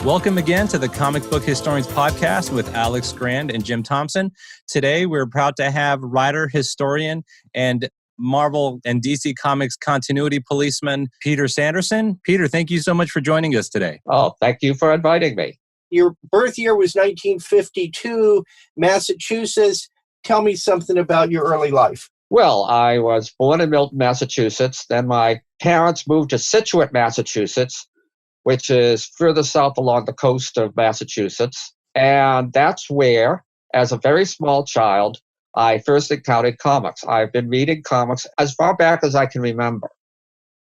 Welcome again to the Comic Book Historians podcast with Alex Grand and Jim Thompson. Today, we're proud to have writer, historian, and Marvel and DC Comics continuity policeman, Peter Sanderson. Peter, thank you so much for joining us today. Oh, thank you for inviting me. Your birth year was 1952, Massachusetts. Tell me something about your early life. Well, I was born in Milton, Massachusetts. Then my parents moved to Situate, Massachusetts, which is further south along the coast of Massachusetts. And that's where, as a very small child, I first encountered comics. I've been reading comics as far back as I can remember.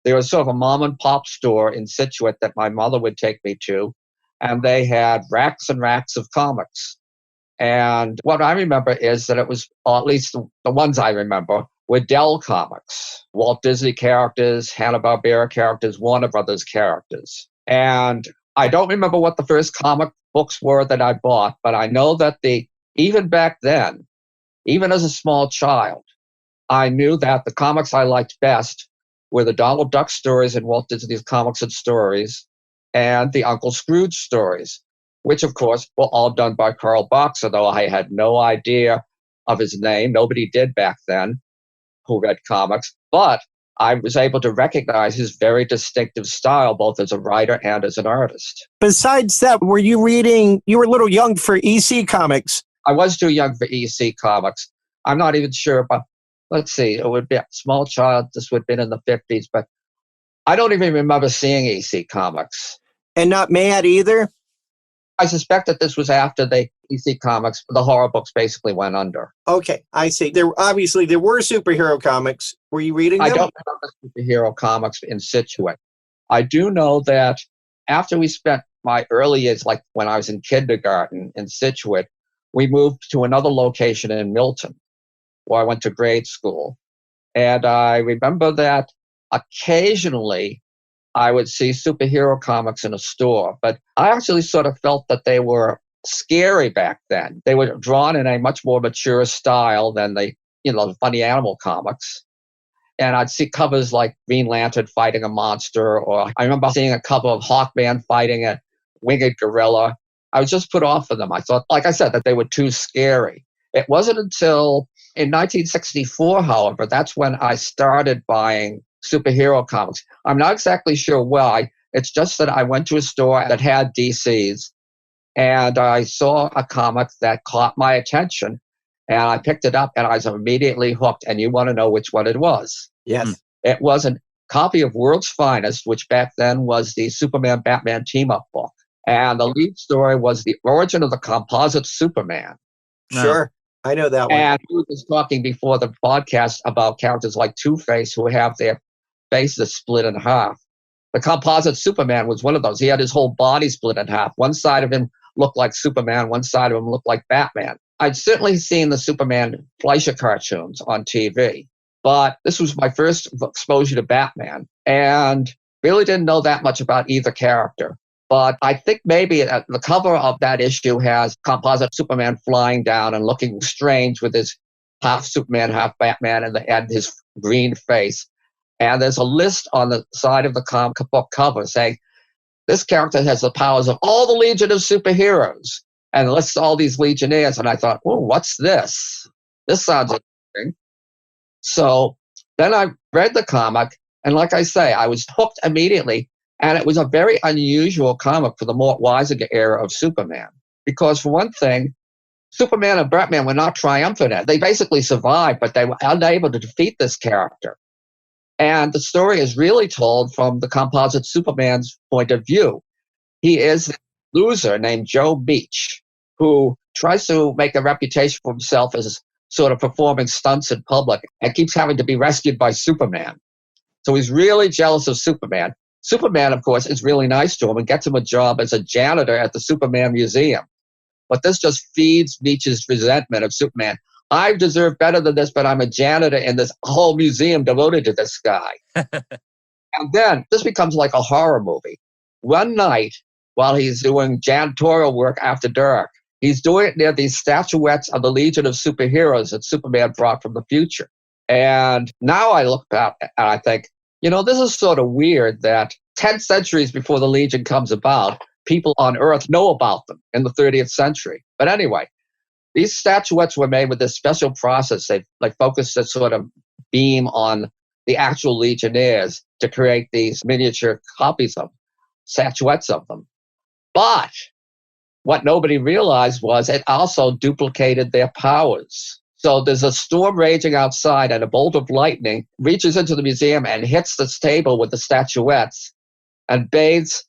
There was sort of a mom and pop store in Situate that my mother would take me to, and they had racks and racks of comics. And what I remember is that it was, or at least the ones I remember, were Dell comics, Walt Disney characters, Hanna-Barbera characters, Warner Brothers characters. And I don't remember what the first comic books were that I bought, but I know that even back then, even as a small child, I knew that the comics I liked best were the Donald Duck stories in Walt Disney's Comics and Stories and the Uncle Scrooge stories, which, of course, were all done by Carl Boxer, though I had no idea of his name. Nobody did back then who read comics. But I was able to recognize his very distinctive style, both as a writer and as an artist. Besides that, were you reading, you were a little young for EC Comics. I was too young for EC Comics. I'm not even sure, but let's see, it would be a small child. This would have been in the 50s, but I don't even remember seeing EC Comics. And not Mad either? I suspect that this was after the EC Comics, the horror books basically went under. Okay, I see. There were superhero comics. Were you reading them? I don't remember superhero comics in Situate. I do know that after we spent my early years, like when I was in kindergarten in Situate, we moved to another location in Milton, where I went to grade school. And I remember that occasionally I would see superhero comics in a store, but I actually sort of felt that they were scary back then. They were drawn in a much more mature style than the funny animal comics. And I'd see covers like Green Lantern fighting a monster, or I remember seeing a cover of Hawkman fighting a winged gorilla. I was just put off of them. I thought, like I said, that they were too scary. It wasn't until in 1964, however, that's when I started buying superhero comics. I'm not exactly sure why. It's just that I went to a store that had DCs and I saw a comic that caught my attention and I picked it up and I was immediately hooked. And you want to know which one it was? Yes. It was a copy of World's Finest, which back then was the Superman-Batman team-up book. And the lead story was the origin of the composite Superman. Sure. I know that one. And we were just talking before the podcast about characters like Two-Face who have their faces split in half. The composite Superman was one of those. He had his whole body split in half. One side of him looked like Superman, one side of him looked like Batman. I'd certainly seen the Superman Fleischer cartoons on TV, but this was my first exposure to Batman and really didn't know that much about either character. But I think maybe the cover of that issue has composite Superman flying down and looking strange with his half Superman, half Batman, and his green face. And there's a list on the side of the comic book cover saying, this character has the powers of all the Legion of Superheroes. And it lists all these Legionnaires. And I thought, oh, what's this? This sounds interesting. So then I read the comic. And like I say, I was hooked immediately. And it was a very unusual comic for the Mort Weisinger era of Superman. Because for one thing, Superman and Batman were not triumphant. They basically survived, but they were unable to defeat this character. And the story is really told from the composite Superman's point of view. He is a loser named Joe Beach, who tries to make a reputation for himself as sort of performing stunts in public and keeps having to be rescued by Superman. So he's really jealous of Superman. Superman, of course, is really nice to him and gets him a job as a janitor at the Superman Museum. But this just feeds Beach's resentment of Superman. I deserve better than this, but I'm a janitor in this whole museum devoted to this guy. And then this becomes like a horror movie. One night, while he's doing janitorial work after dark, he's doing it near these statuettes of the Legion of Superheroes that Superman brought from the future. And now I look back and I think, this is sort of weird that 10 centuries before the Legion comes about, people on Earth know about them in the 30th century. But anyway, these statuettes were made with this special process. They focused a sort of beam on the actual legionnaires to create these miniature copies of statuettes of them. But what nobody realized was it also duplicated their powers. So there's a storm raging outside and a bolt of lightning reaches into the museum and hits this table with the statuettes and bathes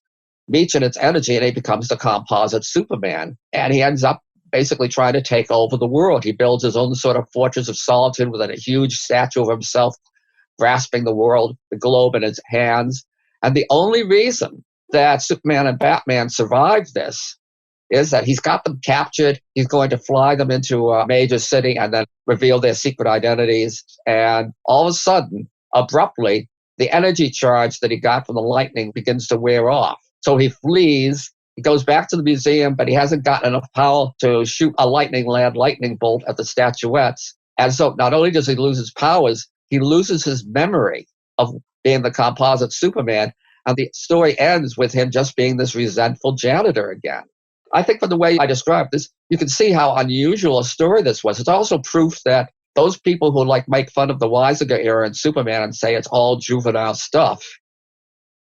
each in its energy, and he becomes the composite Superman. And he ends up basically trying to take over the world. He builds his own sort of fortress of solitude with a huge statue of himself grasping the world, the globe in his hands. And the only reason that Superman and Batman survived this is that he's got them captured. He's going to fly them into a major city and then reveal their secret identities. And all of a sudden, abruptly, the energy charge that he got from the lightning begins to wear off. So he flees. He goes back to the museum, but he hasn't gotten enough power to shoot a lightning bolt at the statuettes. And so not only does he lose his powers, he loses his memory of being the composite Superman. And the story ends with him just being this resentful janitor again. I think from the way I described this, you can see how unusual a story this was. It's also proof that those people who make fun of the Weisinger era and Superman and say it's all juvenile stuff,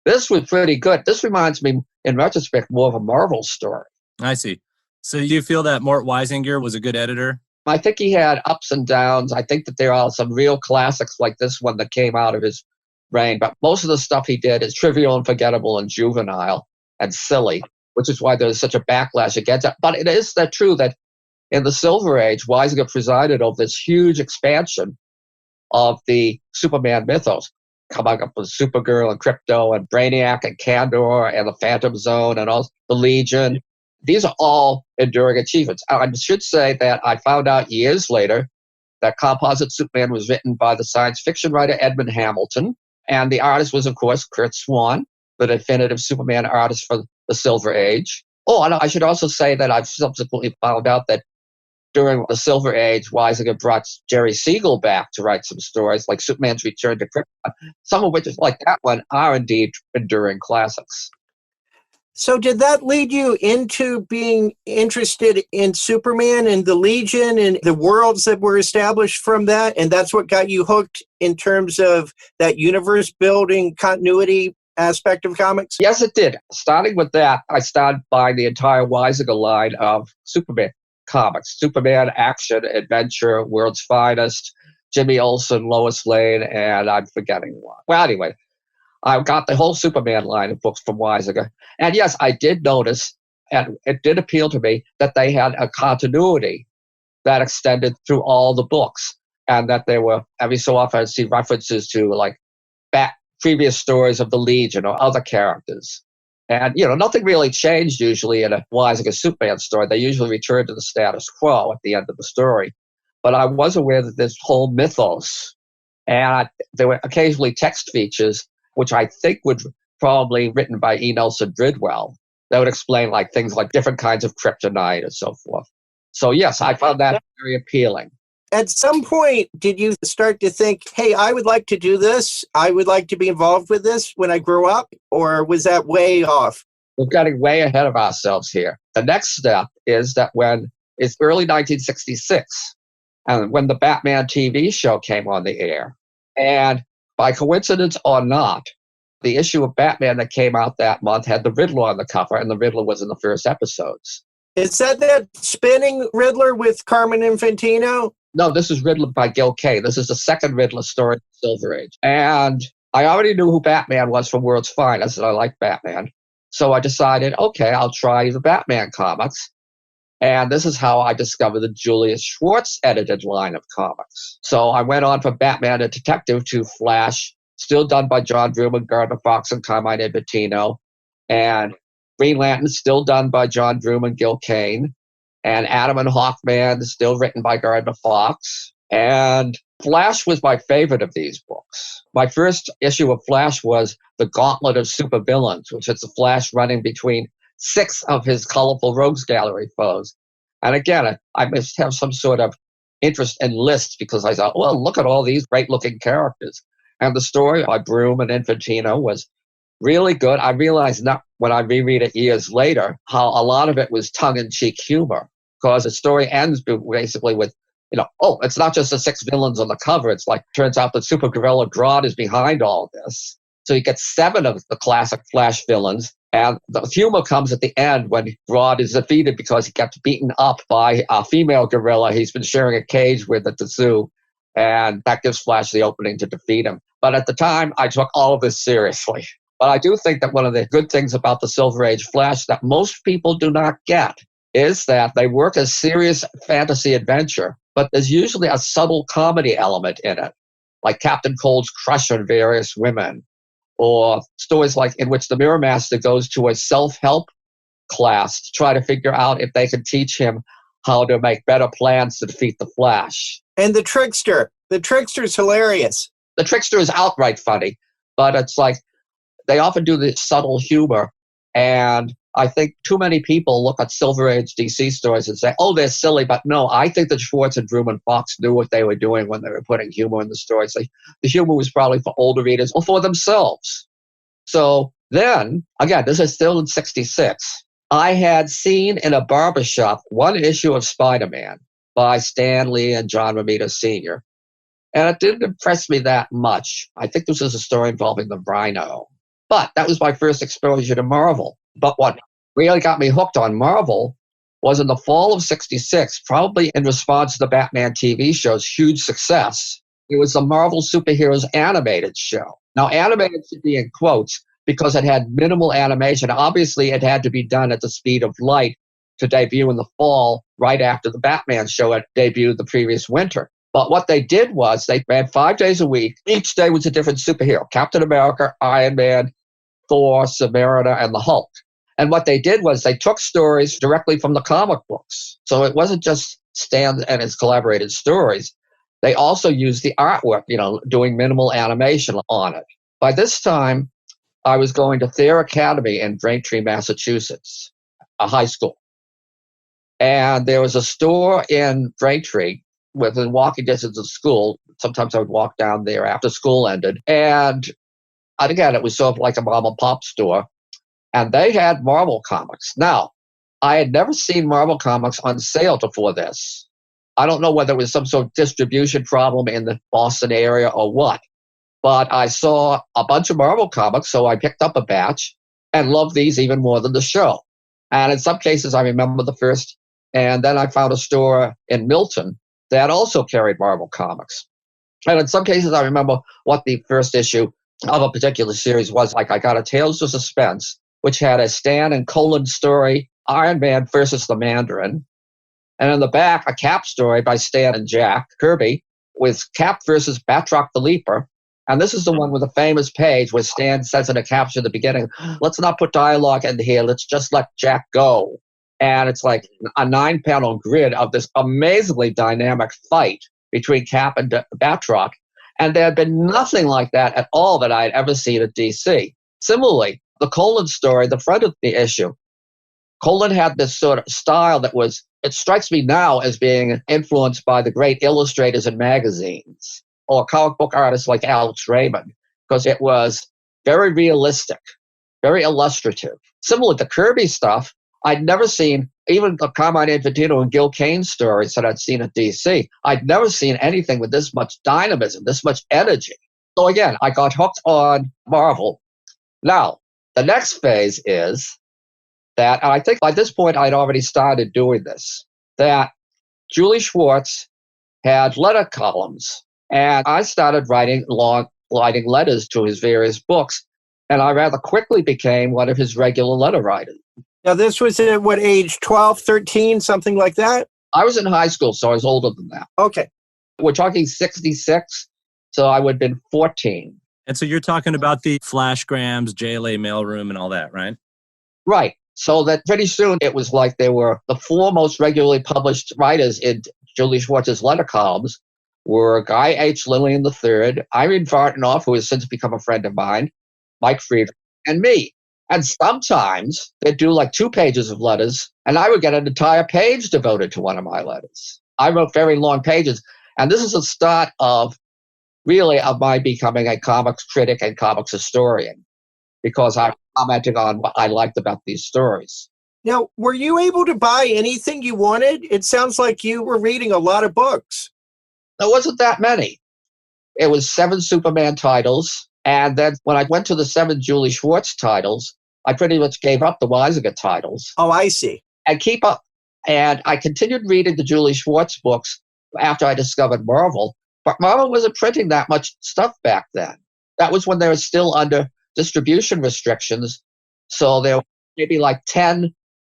this was pretty good. This reminds me, in retrospect, more of a Marvel story. I see. So you feel that Mort Weisinger was a good editor? I think he had ups and downs. I think that there are some real classics like this one that came out of his reign, but most of the stuff he did is trivial and forgettable and juvenile and silly, which is why there's such a backlash against it. But it is true that in the Silver Age, Weisinger presided over this huge expansion of the Superman mythos, coming up with Supergirl and Krypto and Brainiac and Kandor and the Phantom Zone and all the Legion. These are all enduring achievements. I should say that I found out years later that Composite Superman was written by the science fiction writer Edmund Hamilton, and the artist was, of course, Kurt Swan, the definitive Superman artist for the Silver Age. Oh, and I should also say that I've subsequently found out that during the Silver Age, Weisinger brought Jerry Siegel back to write some stories like Superman's Return to Krypton, some of which, like that one, are indeed enduring classics. So did that lead you into being interested in Superman and the Legion and the worlds that were established from that? And that's what got you hooked in terms of that universe building continuity aspect of comics? Yes, it did. Starting with that, I started buying the entire Weisinger line of Superman comics. Superman, Action, Adventure, World's Finest, Jimmy Olsen, Lois Lane, and I'm forgetting one. Well, anyway, I got the whole Superman line of books from Weisinger. And yes, I did notice, and it did appeal to me, that they had a continuity that extended through all the books. And that there were, every so often I'd see references to previous stories of the Legion or other characters. And, nothing really changed usually in a Weisinger Superman story. They usually return to the status quo at the end of the story. But I was aware that this whole mythos, and there were occasionally text features, which I think would probably written by E. Nelson Bridwell, that would explain things like different kinds of kryptonite and so forth. So yes, I found that very appealing. At some point, did you start to think, hey, I would like to do this, I would like to be involved with this when I grow up? Or was that way off? We're getting way ahead of ourselves here. The next step is that when it's early 1966, and when the Batman TV show came on the air, and by coincidence or not, the issue of Batman that came out that month had the Riddler on the cover, and the Riddler was in the first episodes. Is that spinning Riddler with Carmen Infantino? No, this is Riddler by Gil Kane. This is the second Riddler story in the Silver Age. And I already knew who Batman was from World's Finest, and I liked Batman. So I decided, okay, I'll try the Batman comics. And this is how I discovered the Julius Schwartz edited line of comics. So I went on from Batman and Detective to Flash, still done by John Druman, Gardner Fox, and Carmine Infantino. And Green Lantern, still done by John Druman, Gil Kane. And Adam and Hawkman, still written by Gardner Fox. And Flash was my favorite of these books. My first issue of Flash was The Gauntlet of Supervillains, which is the Flash running between 6 of his colorful Rogues Gallery foes. And again, I must have some sort of interest in lists because I thought, well, look at all these great-looking characters. And the story by Broom and Infantino was really good. I realized not when I reread it years later, how a lot of it was tongue-in-cheek humor, because the story ends basically with, oh, it's not just the 6 villains on the cover. It's like, turns out that Super Gorilla Grodd is behind all this. So you get 7 of the classic Flash villains, and the humor comes at the end when Grodd is defeated because he gets beaten up by a female gorilla he's been sharing a cage with at the zoo, and that gives Flash the opening to defeat him. But at the time, I took all of this seriously. But I do think that one of the good things about the Silver Age Flash that most people do not get is that they work as serious fantasy adventure, but there's usually a subtle comedy element in it, like Captain Cold's crush on various women, or stories like in which the Mirror Master goes to a self-help class to try to figure out if they can teach him how to make better plans to defeat the Flash. And the Trickster. The Trickster's hilarious. The Trickster is outright funny, but it's like they often do this subtle humor, and I think too many people look at Silver Age DC stories and say, oh, they're silly, but no, I think that Schwartz and Drew and Fox knew what they were doing when they were putting humor in the stories. Like, the humor was probably for older readers or for themselves. So then, again, this is still in 66, I had seen in a barbershop one issue of Spider-Man by Stan Lee and John Romita Sr., and it didn't impress me that much. I think this is a story involving the Rhino. But that was my first exposure to Marvel. But what really got me hooked on Marvel was in the fall of 66, probably in response to the Batman TV show's huge success. It was the Marvel Superheroes animated show. Now, animated should be in quotes because it had minimal animation. Obviously, it had to be done at the speed of light to debut in the fall, right after the Batman show had debuted the previous winter. But what they did was they ran 5 days a week. Each day was a different superhero: Captain America, Iron Man, Thor, Submariner, and the Hulk. And what they did was they took stories directly from the comic books. So it wasn't just Stan and his collaborated stories. They also used the artwork, doing minimal animation on it. By this time, I was going to Thayer Academy in Braintree, Massachusetts, a high school. And there was a store in Braintree within walking distance of school. Sometimes I would walk down there after school ended. And again, it was sort of like a mom and pop store. And they had Marvel comics. Now, I had never seen Marvel comics on sale before this. I don't know whether it was some sort of distribution problem in the Boston area or what. But I saw a bunch of Marvel comics, so I picked up a batch and loved these even more than the show. And in some cases, I remember the first. And then I found a store in Milton that also carried Marvel comics. And in some cases, I remember what the first issue of a particular series was. Like, I got a Tales of Suspense, which had a Stan and Colin story, Iron Man versus the Mandarin. And in the back, a Cap story by Stan and Jack Kirby with Cap versus Batroc the Leaper. And this is the one with the famous page where Stan says in a caption at the beginning, let's not put dialogue in here, let's just let Jack go. And it's like a 9-panel grid of this amazingly dynamic fight between Cap and Batroc. And there had been nothing like that at all that I had ever seen at DC. Similarly, the Colin story, the front of the issue, Colin had this sort of style that was, it strikes me now as being influenced by the great illustrators and magazines or comic book artists like Alex Raymond, because it was very realistic, very illustrative. Similar to Kirby stuff, I'd never seen, even the Carmine Infantino and Gil Kane stories that I'd seen at DC, I'd never seen anything with this much dynamism, this much energy. So again, I got hooked on Marvel. Now, the next phase is that, and I think by this point I'd already started doing this, that Julius Schwartz had letter columns, and I started writing letters to his various books, and I rather quickly became one of his regular letter writers. Now, this was at what age, 12, 13, something like that? I was in high school, so I was older than that. Okay. We're talking 66, so I would have been 14. And so you're talking about the Flash Grams, JLA mailroom, and all that, right? Right. So that pretty soon it was like they were the 4 most regularly published writers in Julius Schwartz's letter columns were Guy H. Lillian III, Irene Vartanoff, who has since become a friend of mine, Mike Friedman, and me. And sometimes they'd do like 2 pages of letters, and I would get an entire page devoted to one of my letters. I wrote very long pages, and this is the start of my becoming a comics critic and comics historian. because I'm commenting on what I liked about these stories. Now, were you able to buy anything you wanted? It sounds like you were reading a lot of books. There wasn't that many. It was 7 Superman titles. And then when I went to the 7 Julius Schwartz titles, I pretty much gave up the Weisinger titles. Oh, I see. And keep up. And I continued reading the Julius Schwartz books after I discovered Marvel. But Marvel wasn't printing that much stuff back then. That was when they were still under distribution restrictions. So there were maybe like 10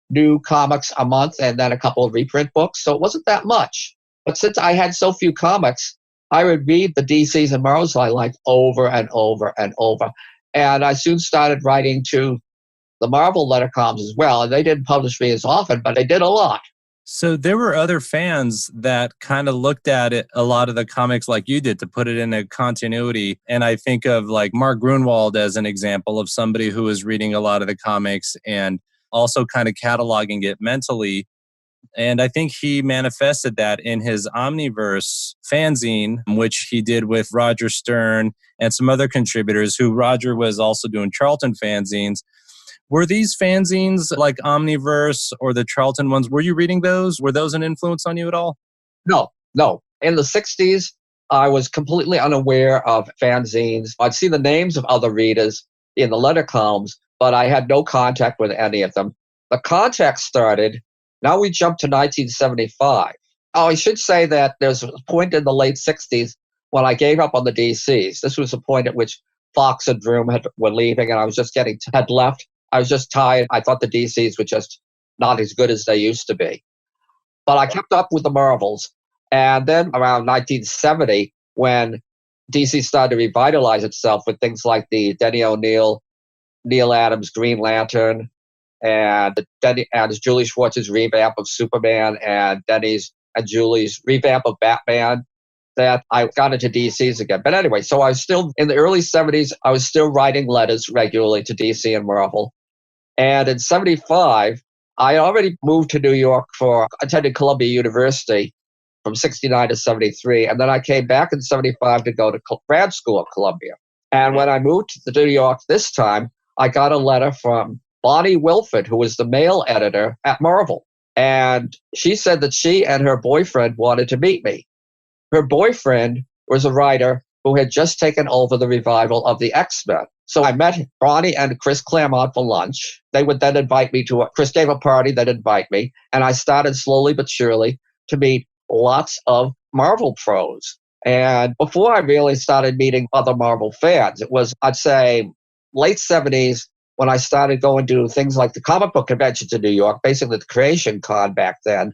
new comics a month and then a couple of reprint books. So it wasn't that much. But since I had so few comics, I would read the DCs and Marvels I liked over and over and over. And I soon started writing to the Marvel letter columns as well. And they didn't publish me as often, but they did a lot. So there were other fans that kind of looked at it, a lot of the comics like you did, to put it in a continuity. And I think of like Mark Gruenwald as an example of somebody who was reading a lot of the comics and also kind of cataloging it mentally. And I think he manifested that in his Omniverse fanzine, which he did with Roger Stern and some other contributors who Roger was also doing Charlton fanzines. Were these fanzines like Omniverse or the Charlton ones, were you reading those? Were those an influence on you at all? No. In the 60s, I was completely unaware of fanzines. I'd see the names of other readers in the letter columns, but I had no contact with any of them. The contact started, now we jump to 1975. Oh, I should say that there's a point in the late 60s when I gave up on the DCs. This was a point at which Fox and Vroom were leaving, and I was just had left. I was just tired. I thought the DCs were just not as good as they used to be. But I kept up with the Marvels. And then around 1970, when DC started to revitalize itself with things like the Denny O'Neil, Neil Adams Green Lantern, and Julius Schwartz's revamp of Superman, and Denny's and Julie's revamp of Batman, that I got into DCs again. But anyway, so I was still, in the early 70s, I was still writing letters regularly to DC and Marvel. And in 75, I already moved to New York attended Columbia University from 69 to 73. And then I came back in 75 to go to grad school at Columbia. And when I moved to New York this time, I got a letter from Bonnie Wilford, who was the mail editor at Marvel. And she said that she and her boyfriend wanted to meet me. Her boyfriend was a writer who had just taken over the revival of the X-Men. So I met Bonnie and Chris Claremont for lunch. They would then invite me Chris gave a party, they'd invite me. And I started slowly but surely to meet lots of Marvel pros. And before I really started meeting other Marvel fans, it was, I'd say, late 70s when I started going to things like the comic book conventions in New York, basically the Creation Con back then,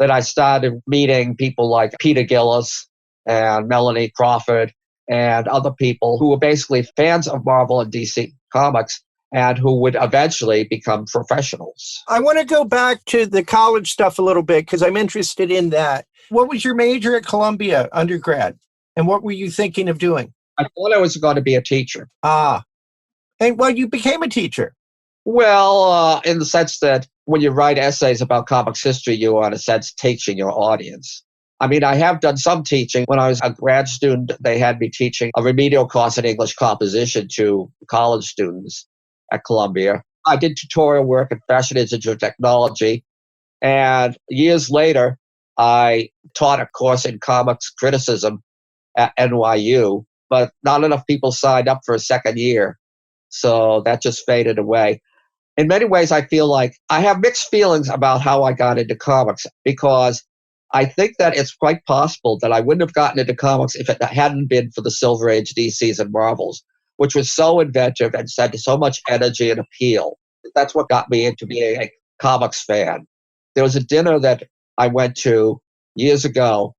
that I started meeting people like Peter Gillis and Melanie Crawford and other people who were basically fans of Marvel and DC Comics and who would eventually become professionals. I want to go back to the college stuff a little bit because I'm interested in that. What was your major at Columbia, undergrad? And what were you thinking of doing? I thought I was going to be a teacher. And well, you became a teacher. Well, in the sense that when you write essays about comics history, you are, in a sense, teaching your audience. I mean, I have done some teaching. When I was a grad student, they had me teaching a remedial course in English composition to college students at Columbia. I did tutorial work in Fashion Institute of Technology. And years later, I taught a course in comics criticism at NYU, but not enough people signed up for a second year. So that just faded away. In many ways, I feel like I have mixed feelings about how I got into comics, because I think that it's quite possible that I wouldn't have gotten into comics if it hadn't been for the Silver Age DCs and Marvels, which was so inventive and had so much energy and appeal. That's what got me into being a comics fan. There was a dinner that I went to years ago,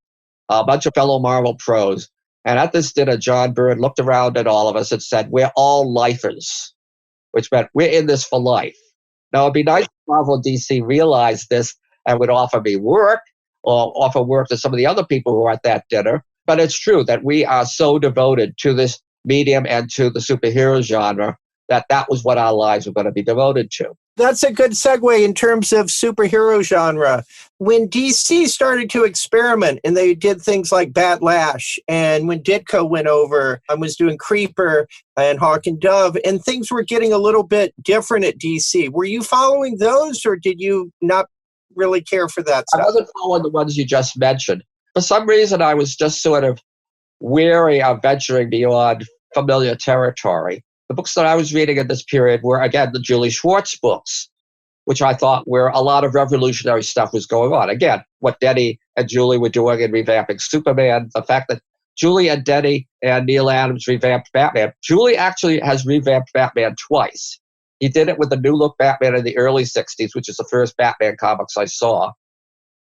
a bunch of fellow Marvel pros, and at this dinner, John Byrne looked around at all of us and said, "We're all lifers," which meant we're in this for life. Now, it'd be nice if Marvel and DC realized this and would offer me work or offer work to some of the other people who were at that dinner. But it's true that we are so devoted to this medium and to the superhero genre that was what our lives were going to be devoted to. That's a good segue in terms of superhero genre. When DC started to experiment and they did things like Bat Lash, and when Ditko went over and was doing Creeper and Hawk and Dove, and things were getting a little bit different at DC, were you following those, or did you not really care for that stuff? I wasn't following the ones you just mentioned. For some reason, I was just sort of wary of venturing beyond familiar territory. The books that I was reading in this period were, again, the Julius Schwartz books, which I thought where a lot of revolutionary stuff was going on. Again, what Denny and Julie were doing in revamping Superman, the fact that Julie and Denny and Neil Adams revamped Batman. Julie actually has revamped Batman twice. He did it with the New Look Batman in the early 60s, which is the first Batman comics I saw.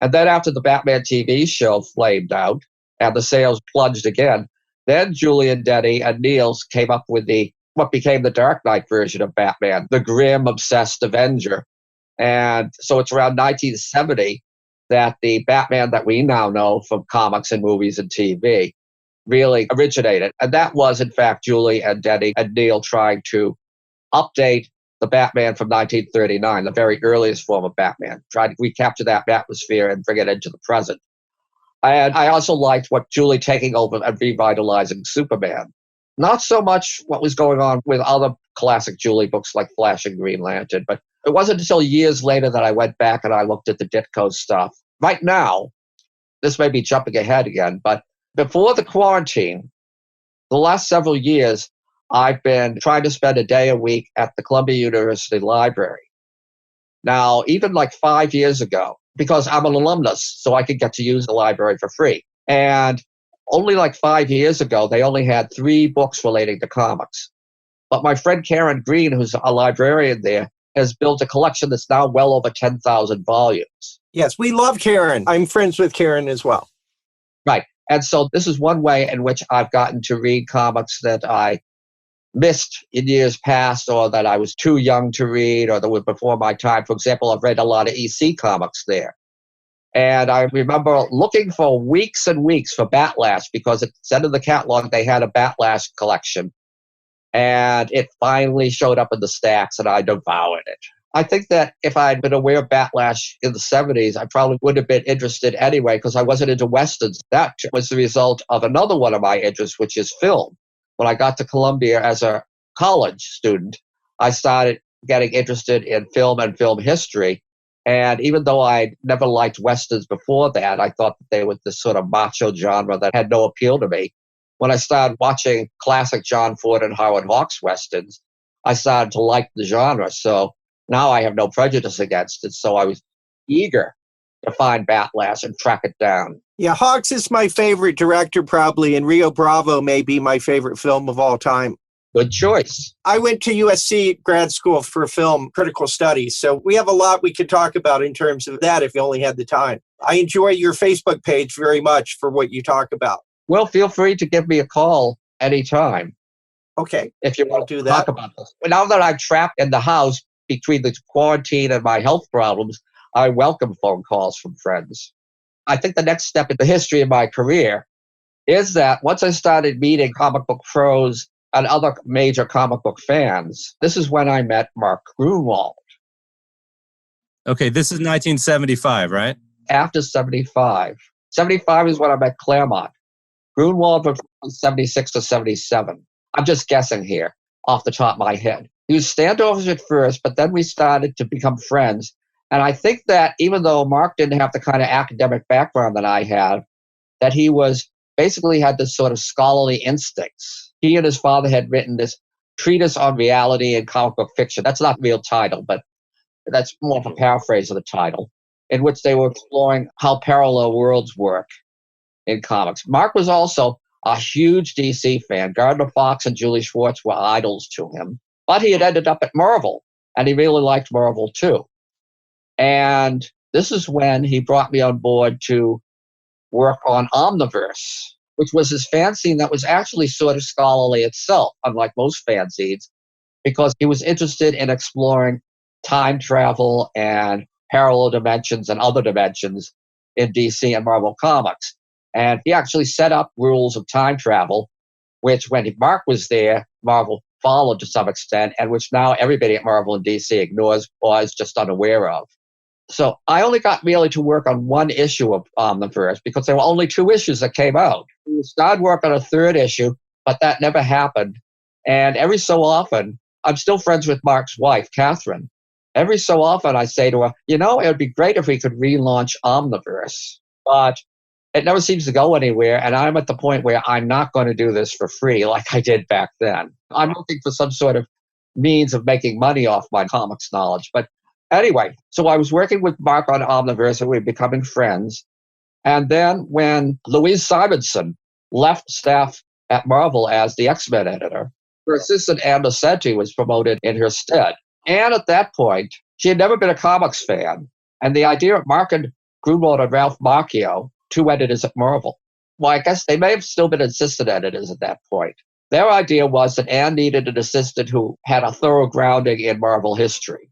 And then after the Batman TV show flamed out and the sales plunged again, then Julie and Denny and Neil came up with what became the Dark Knight version of Batman, the grim, obsessed Avenger. And so it's around 1970 that the Batman that we now know from comics and movies and TV really originated. And that was, in fact, Julie and Denny and Neil trying to update the Batman from 1939, the very earliest form of Batman, trying to recapture that atmosphere and bring it into the present. And I also liked what Julie taking over and revitalizing Superman. Not so much what was going on with other classic Julie books like Flash and Green Lantern, but it wasn't until years later that I went back and I looked at the Ditko stuff. Right now, this may be jumping ahead again, but before the quarantine, the last several years, I've been trying to spend a day a week at the Columbia University Library. Now, even like 5 years ago, because I'm an alumnus, so I could get to use the library for free. And only like 5 years ago, they only had 3 books relating to comics. But my friend Karen Green, who's a librarian there, has built a collection that's now well over 10,000 volumes. Yes, we love Karen. I'm friends with Karen as well. Right. And so this is one way in which I've gotten to read comics that I missed in years past, or that I was too young to read, or that were before my time. For example, I've read a lot of EC comics there. And I remember looking for weeks and weeks for Batlash, because at the end of the catalog, they had a Batlash collection. And it finally showed up in the stacks, and I devoured it. I think that if I'd been aware of Batlash in the 70s, I probably would have been interested anyway, because I wasn't into Westerns. That was the result of another one of my interests, which is film. When I got to Columbia as a college student, I started getting interested in film and film history. And even though I never liked Westerns before that, I thought that they were this sort of macho genre that had no appeal to me. When I started watching classic John Ford and Howard Hawks Westerns, I started to like the genre. So now I have no prejudice against it. So I was eager to find Batlash and track it down. Yeah, Hawks is my favorite director probably, and Rio Bravo may be my favorite film of all time. Good choice. I went to USC grad school for film critical studies, so we have a lot we could talk about in terms of that if you only had the time. I enjoy your Facebook page very much for what you talk about. Well, feel free to give me a call anytime. Okay. If you want to talk about this. Now that I'm trapped in the house between the quarantine and my health problems, I welcome phone calls from friends. I think the next step in the history of my career is that once I started meeting comic book pros and other major comic book fans, this is when I met Mark Gruenwald. Okay, this is 1975, right? After 75. 75 is when I met Claremont. Gruenwald was from 76 to 77. I'm just guessing here off the top of my head. He was standoffish at first, but then we started to become friends. And I think that even though Mark didn't have the kind of academic background that I had, that he was basically had this sort of scholarly instincts. He and his father had written this treatise on reality and comic book fiction. That's not the real title, but that's more of a paraphrase of the title, in which they were exploring how parallel worlds work in comics. Mark was also a huge DC fan. Gardner Fox and Julius Schwartz were idols to him. But he had ended up at Marvel, and he really liked Marvel too. And this is when he brought me on board to work on Omniverse, which was his fanzine that was actually sort of scholarly itself, unlike most fanzines, because he was interested in exploring time travel and parallel dimensions and other dimensions in DC and Marvel Comics. And he actually set up rules of time travel, which when Mark was there, Marvel followed to some extent, and which now everybody at Marvel and DC ignores or is just unaware of. So I only got really to work on one issue of Omniverse because there were only 2 issues that came out. We started work on a 3rd issue, but that never happened. And every so often, I'm still friends with Mark's wife, Catherine. Every so often I say to her, it would be great if we could relaunch Omniverse. But it never seems to go anywhere, and I'm at the point where I'm not going to do this for free like I did back then. I'm looking for some sort of means of making money off my comics knowledge. But anyway, so I was working with Mark on Omniverse, and we were becoming friends. And then when Louise Simonson left staff at Marvel as the X-Men editor, her assistant Ann Nocenti was promoted in her stead. And at that point, she had never been a comics fan. And the idea of Mark and Gruenwald and Ralph Macchio, 2 editors at Marvel, well, I guess they may have still been assistant editors at that point. Their idea was that Ann needed an assistant who had a thorough grounding in Marvel history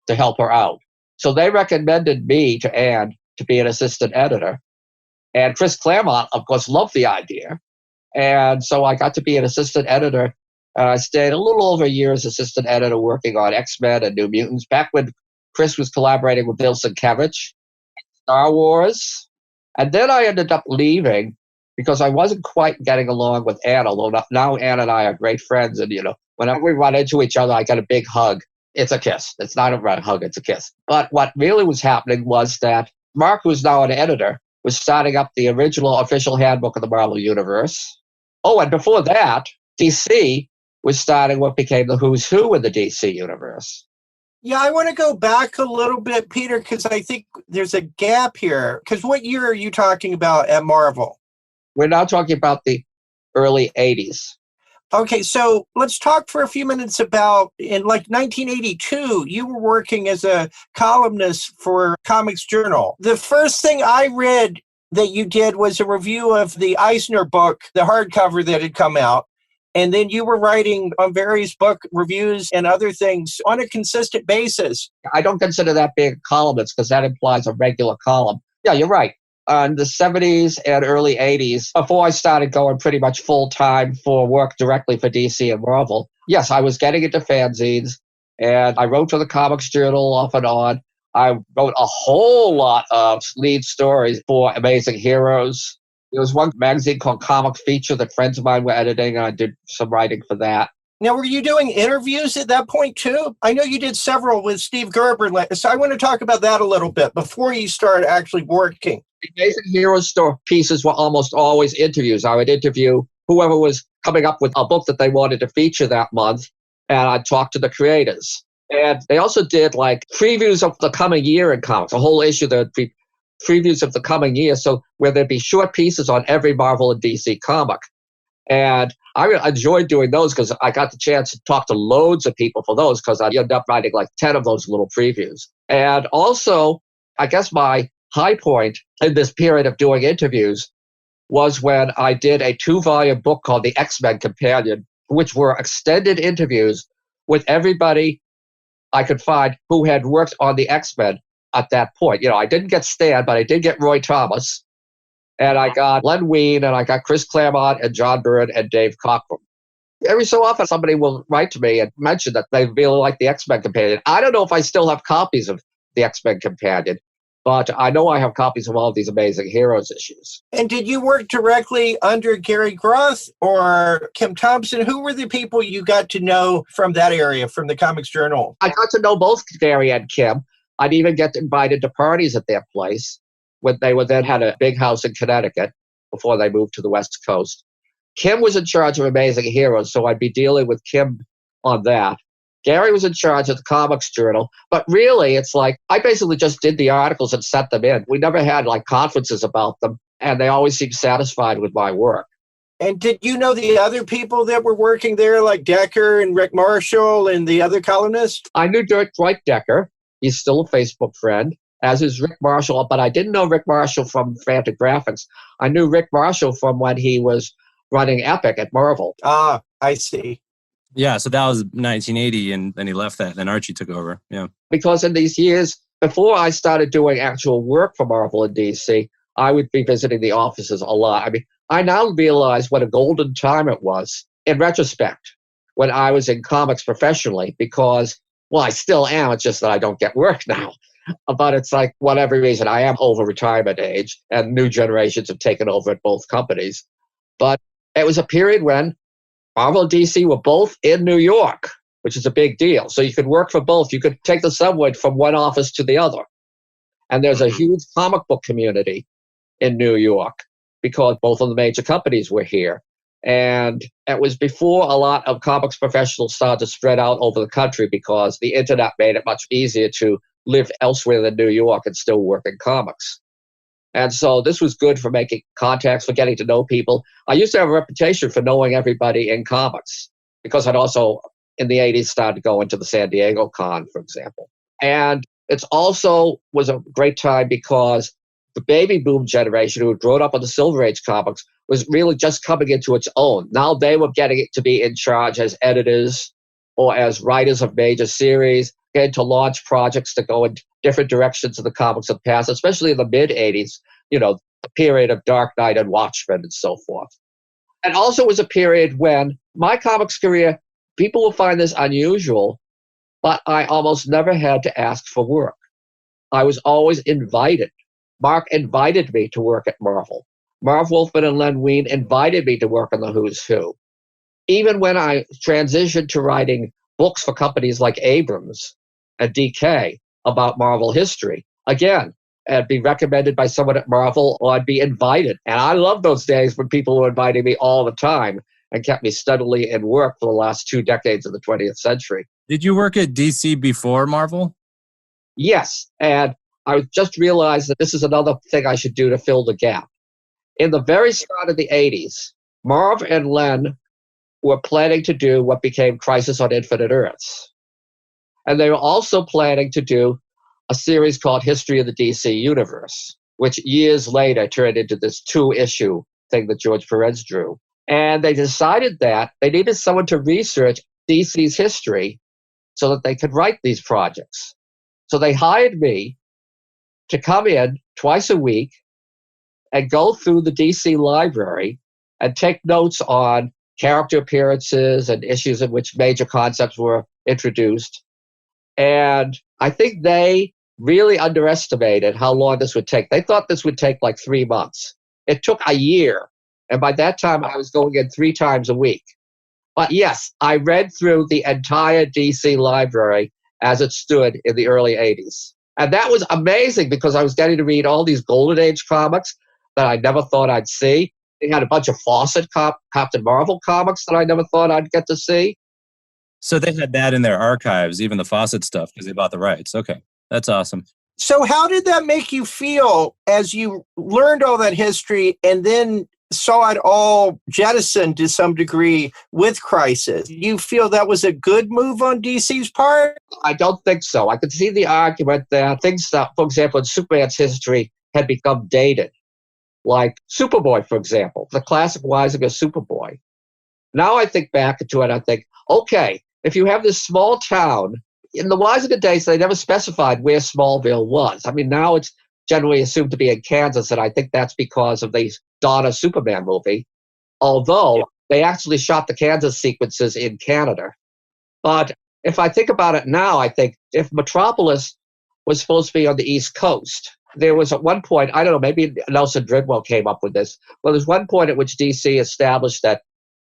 to help her out. So they recommended me to Ann to be an assistant editor. And Chris Claremont, of course, loved the idea. And so I got to be an assistant editor. I stayed a little over a year as assistant editor working on X-Men and New Mutants, back when Chris was collaborating with Bill Sienkiewicz, Star Wars. And then I ended up leaving because I wasn't quite getting along with Ann, although now Ann and I are great friends. And, whenever we run into each other, I get a big hug. It's a kiss. It's not a run hug, it's a kiss. But what really was happening was that Mark, who's now an editor, was starting up the original official handbook of the Marvel Universe. Oh, and before that, DC was starting what became the who's who in the DC Universe. Yeah, I want to go back a little bit, Peter, because I think there's a gap here. Because what year are you talking about at Marvel? We're now talking about the early 80s. Okay, so let's talk for a few minutes about, in like 1982, you were working as a columnist for Comics Journal. The first thing I read that you did was a review of the Eisner book, the hardcover that had come out. And then you were writing on various book reviews and other things on a consistent basis. I don't consider that being a columnist because that implies a regular column. Yeah, you're right. In the 70s and early 80s, before I started going pretty much full-time for work directly for DC and Marvel, yes, I was getting into fanzines, and I wrote for the Comics Journal off and on. I wrote a whole lot of lead stories for Amazing Heroes. There was one magazine called Comic Feature that friends of mine were editing, and I did some writing for that. Now, were you doing interviews at that point, too? I know you did several with Steve Gerber, so I want to talk about that a little bit before you start actually working. The Amazing Heroes store pieces were almost always interviews. I would interview whoever was coming up with a book that they wanted to feature that month, and I'd talk to the creators. And they also did like previews of the coming year in comics, a whole issue that would be previews of the coming year, so where there'd be short pieces on every Marvel and DC comic. And I enjoyed doing those because I got the chance to talk to loads of people for those because I ended up writing like 10 of those little previews. And also, I guess my high point in this period of doing interviews was when I did a 2-volume book called The X-Men Companion, which were extended interviews with everybody I could find who had worked on the X-Men at that point. I didn't get Stan, but I did get Roy Thomas. And I got Len Wein, and I got Chris Claremont, and John Byrne, and Dave Cockrum. Every so often, somebody will write to me and mention that they really like the X-Men Companion. I don't know if I still have copies of the X-Men Companion, but I know I have copies of all of these Amazing Heroes issues. And did you work directly under Gary Groth or Jim Thompson? Who were the people you got to know from that area, from the Comics Journal? I got to know both Gary and Kim. I'd even get invited to parties at their place when they then had a big house in Connecticut before they moved to the West Coast. Kim was in charge of Amazing Heroes, so I'd be dealing with Kim on that. Gary was in charge of the Comics Journal, but really it's like I basically just did the articles and sent them in. We never had like conferences about them, and they always seemed satisfied with my work. And did you know the other people that were working there, like Decker and Rick Marshall and the other columnists? I knew Dwight Decker. He's still a Facebook friend, as is Rick Marshall, but I didn't know Rick Marshall from Fantagraphics. I knew Rick Marshall from when he was running Epic at Marvel. Ah, I see. Yeah, so that was 1980, and then he left that, and Archie took over. Yeah. Because in these years, before I started doing actual work for Marvel and DC, I would be visiting the offices a lot. I mean, I now realize what a golden time it was in retrospect. when I was in comics professionally because, well, I still am. It's just that I don't get work now. But it's like, whatever reason, I am over retirement age and new generations have taken over at both companies. But it was a period when Marvel and DC were both in New York, which is a big deal. So you could work for both. You could take the subway from one office to the other. And there's a huge comic book community in New York because both of the major companies were here. And it was before a lot of comics professionals started to spread out over the country because the internet made it much easier to live elsewhere than New York and still work in comics. And so this was good for making contacts, for getting to know people. I used to have a reputation for knowing everybody in comics because I'd also, in the 80s, started to go into the San Diego Con, for example. And it also was a great time because the baby boom generation who had grown up on the Silver Age comics was really just coming into its own. Now they were getting to be in charge as editors or as writers of major series, getting to launch projects to go in different directions of the comics of the past, especially in the mid-'80s, the period of Dark Knight and Watchmen and so forth. And also it was a period when my comics career, people will find this unusual, but I almost never had to ask for work. I was always invited. Mark invited me to work at Marvel. Marv Wolfman and Len Wein invited me to work on the Who's Who. Even when I transitioned to writing books for companies like Abrams and DK about Marvel history, again, I'd be recommended by someone at Marvel or I'd be invited. And I love those days when people were inviting me all the time and kept me steadily in work for the last 2 decades of the 20th century. Did you work at DC before Marvel? Yes. And I just realized that this is another thing I should do to fill the gap. In the very start of the 80s, Marv and Len were planning to do what became Crisis on Infinite Earths. And they were also planning to do a series called History of the DC Universe, which years later turned into this 2-issue thing that George Perez drew. And they decided that they needed someone to research DC's history so that they could write these projects. So they hired me to come in twice a week and go through the DC library and take notes on character appearances and issues in which major concepts were introduced. And I think they really underestimated how long this would take. They thought this would take like 3 months. It took a year. And by that time, I was going in 3 times a week. But yes, I read through the entire DC library as it stood in the early 80s. And that was amazing because I was getting to read all these Golden Age comics that I never thought I'd see. They had a bunch of Fawcett Captain Marvel comics that I never thought I'd get to see. So they had that in their archives, even the Fawcett stuff, because they bought the rights. Okay, that's awesome. So how did that make you feel as you learned all that history and then saw it all jettisoned to some degree with Crisis? Do you feel that was a good move on DC's part? I don't think so. I could see the argument that things that, for example, in Superman's history had become dated. Like Superboy, for example, the classic Weisinger Superboy. Now I think back to it, I think, okay, if you have this small town, in the Weisinger days, they never specified where Smallville was. I mean, now it's generally assumed to be in Kansas, and I think that's because of the Dawn of Superman movie, although they actually shot the Kansas sequences in Canada. But if I think about it now, I think if Metropolis was supposed to be on the East Coast, there was at one point, I don't know, maybe Nelson Dridwell came up with this, but there's one point at which DC established that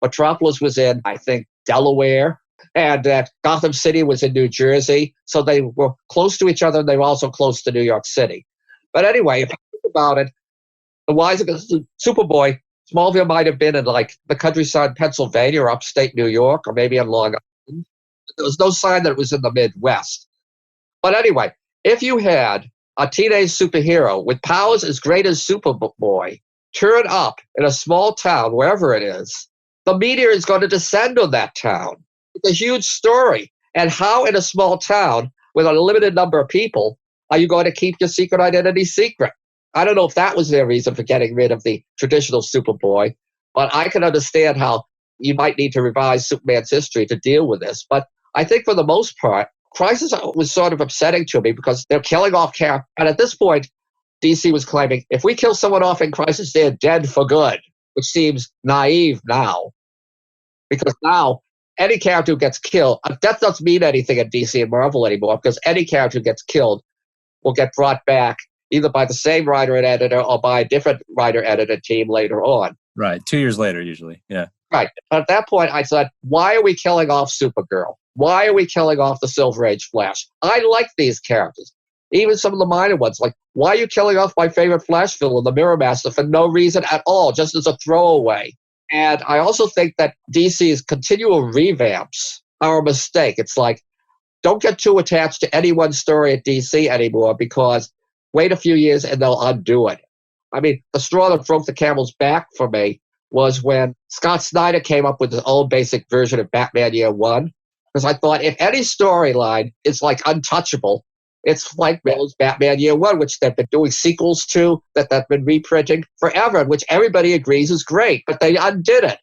Metropolis was in, I think, Delaware, and that Gotham City was in New Jersey. So they were close to each other, and they were also close to New York City. But anyway, if you think about it, the Weisinger Superboy, Smallville might have been in like the countryside, Pennsylvania, or upstate New York, or maybe in Long Island. There was no sign that it was in the Midwest. But anyway, if you had a teenage superhero with powers as great as Superboy turn up in a small town, wherever it is, the media is going to descend on that town. It's a huge story. And how in a small town with a limited number of people are you going to keep your secret identity secret? I don't know if that was their reason for getting rid of the traditional Superboy, but I can understand how you might need to revise Superman's history to deal with this. But I think for the most part, Crisis was sort of upsetting to me because they're killing off characters. And at this point, DC was claiming, if we kill someone off in Crisis, they're dead for good, which seems naive now. Because now any character who gets killed, that doesn't mean anything at DC and Marvel anymore, because any character who gets killed will get brought back either by the same writer and editor or by a different writer-editor team later on. Right. 2 years later, usually. Yeah. Right. But at that point, I said, why are we killing off Supergirl? Why are we killing off the Silver Age Flash? I like these characters. Even some of the minor ones. Like, why are you killing off my favorite Flash villain, the Mirror Master, for no reason at all, just as a throwaway? And I also think that DC's continual revamps are a mistake. It's like, don't get too attached to any one story at DC anymore, because wait a few years and they'll undo it. I mean, the straw that broke the camel's back for me was when Scott Snyder came up with his own basic version of Batman Year One. Because I thought, if any storyline is like untouchable, it's like Miller's Batman Year One, which they've been doing sequels to, that they've been reprinting forever, which everybody agrees is great, but they undid it.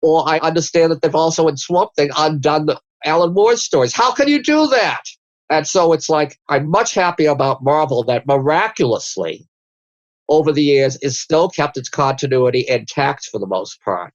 Or I understand that they've also in Swamp Thing undone the Alan Moore's stories. How can you do that? And so it's like, I'm much happier about Marvel that miraculously, over the years, is still kept its continuity intact for the most part.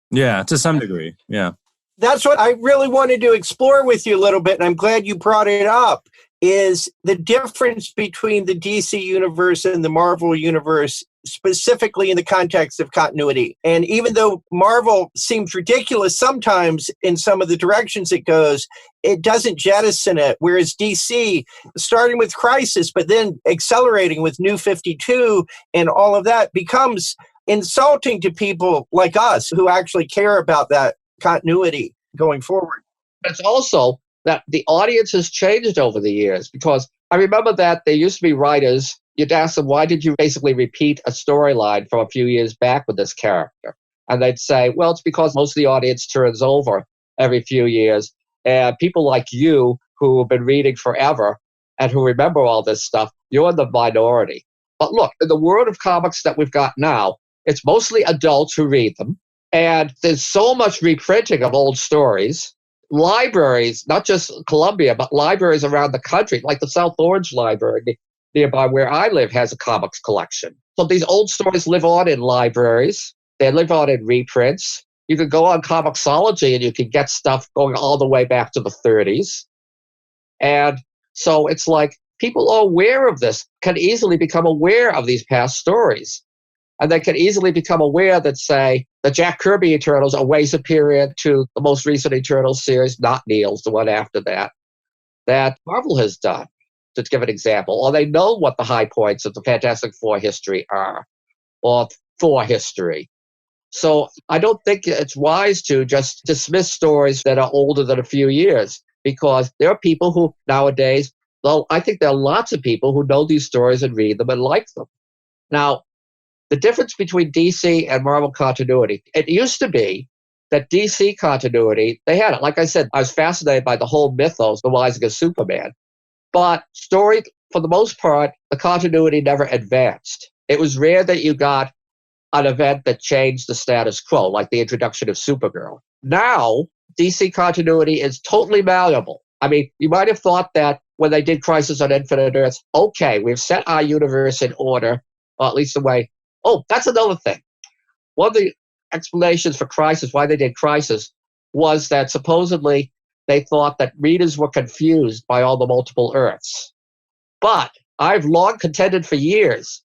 Yeah, to some degree. Yeah. That's what I really wanted to explore with you a little bit, and I'm glad you brought it up, is the difference between the DC universe and the Marvel universe, specifically in the context of continuity. And even though Marvel seems ridiculous sometimes in some of the directions it goes, it doesn't jettison it. Whereas DC, starting with Crisis, but then accelerating with New 52 and all of that, becomes insulting to people like us who actually care about that continuity going forward. It's also that the audience has changed over the years, because I remember that there used to be writers, you'd ask them, why did you basically repeat a storyline from a few years back with this character? And they'd say, well, it's because most of the audience turns over every few years. And people like you, who have been reading forever and who remember all this stuff, you're in the minority. But look, in the world of comics that we've got now, it's mostly adults who read them. And there's so much reprinting of old stories. Libraries, not just Columbia, but libraries around the country, like the South Orange Library nearby where I live, has a comics collection. So these old stories live on in libraries. They live on in reprints. You can go on Comixology and you can get stuff going all the way back to the 30s. And so it's like people are aware of this, can easily become aware of these past stories. And they can easily become aware that, say, the Jack Kirby Eternals are way superior to the most recent Eternals series, not Neil's, the one after that, that Marvel has done, to give an example. Or they know what the high points of the Fantastic Four history are, or Thor history. So I don't think it's wise to just dismiss stories that are older than a few years, because there are people who nowadays, though I think there are lots of people who know these stories and read them and like them. Now, the difference between DC and Marvel continuity, it used to be that DC continuity, they had it. Like I said, I was fascinated by the whole mythos, the Weisinger Superman. But story, for the most part, the continuity never advanced. It was rare that you got an event that changed the status quo, like the introduction of Supergirl. Now, DC continuity is totally malleable. I mean, you might have thought that when they did Crisis on Infinite Earths, okay, we've set our universe in order, or at least the way. Oh, that's another thing. One of the explanations for Crisis, why they did Crisis, was that supposedly they thought that readers were confused by all the multiple Earths. But I've long contended for years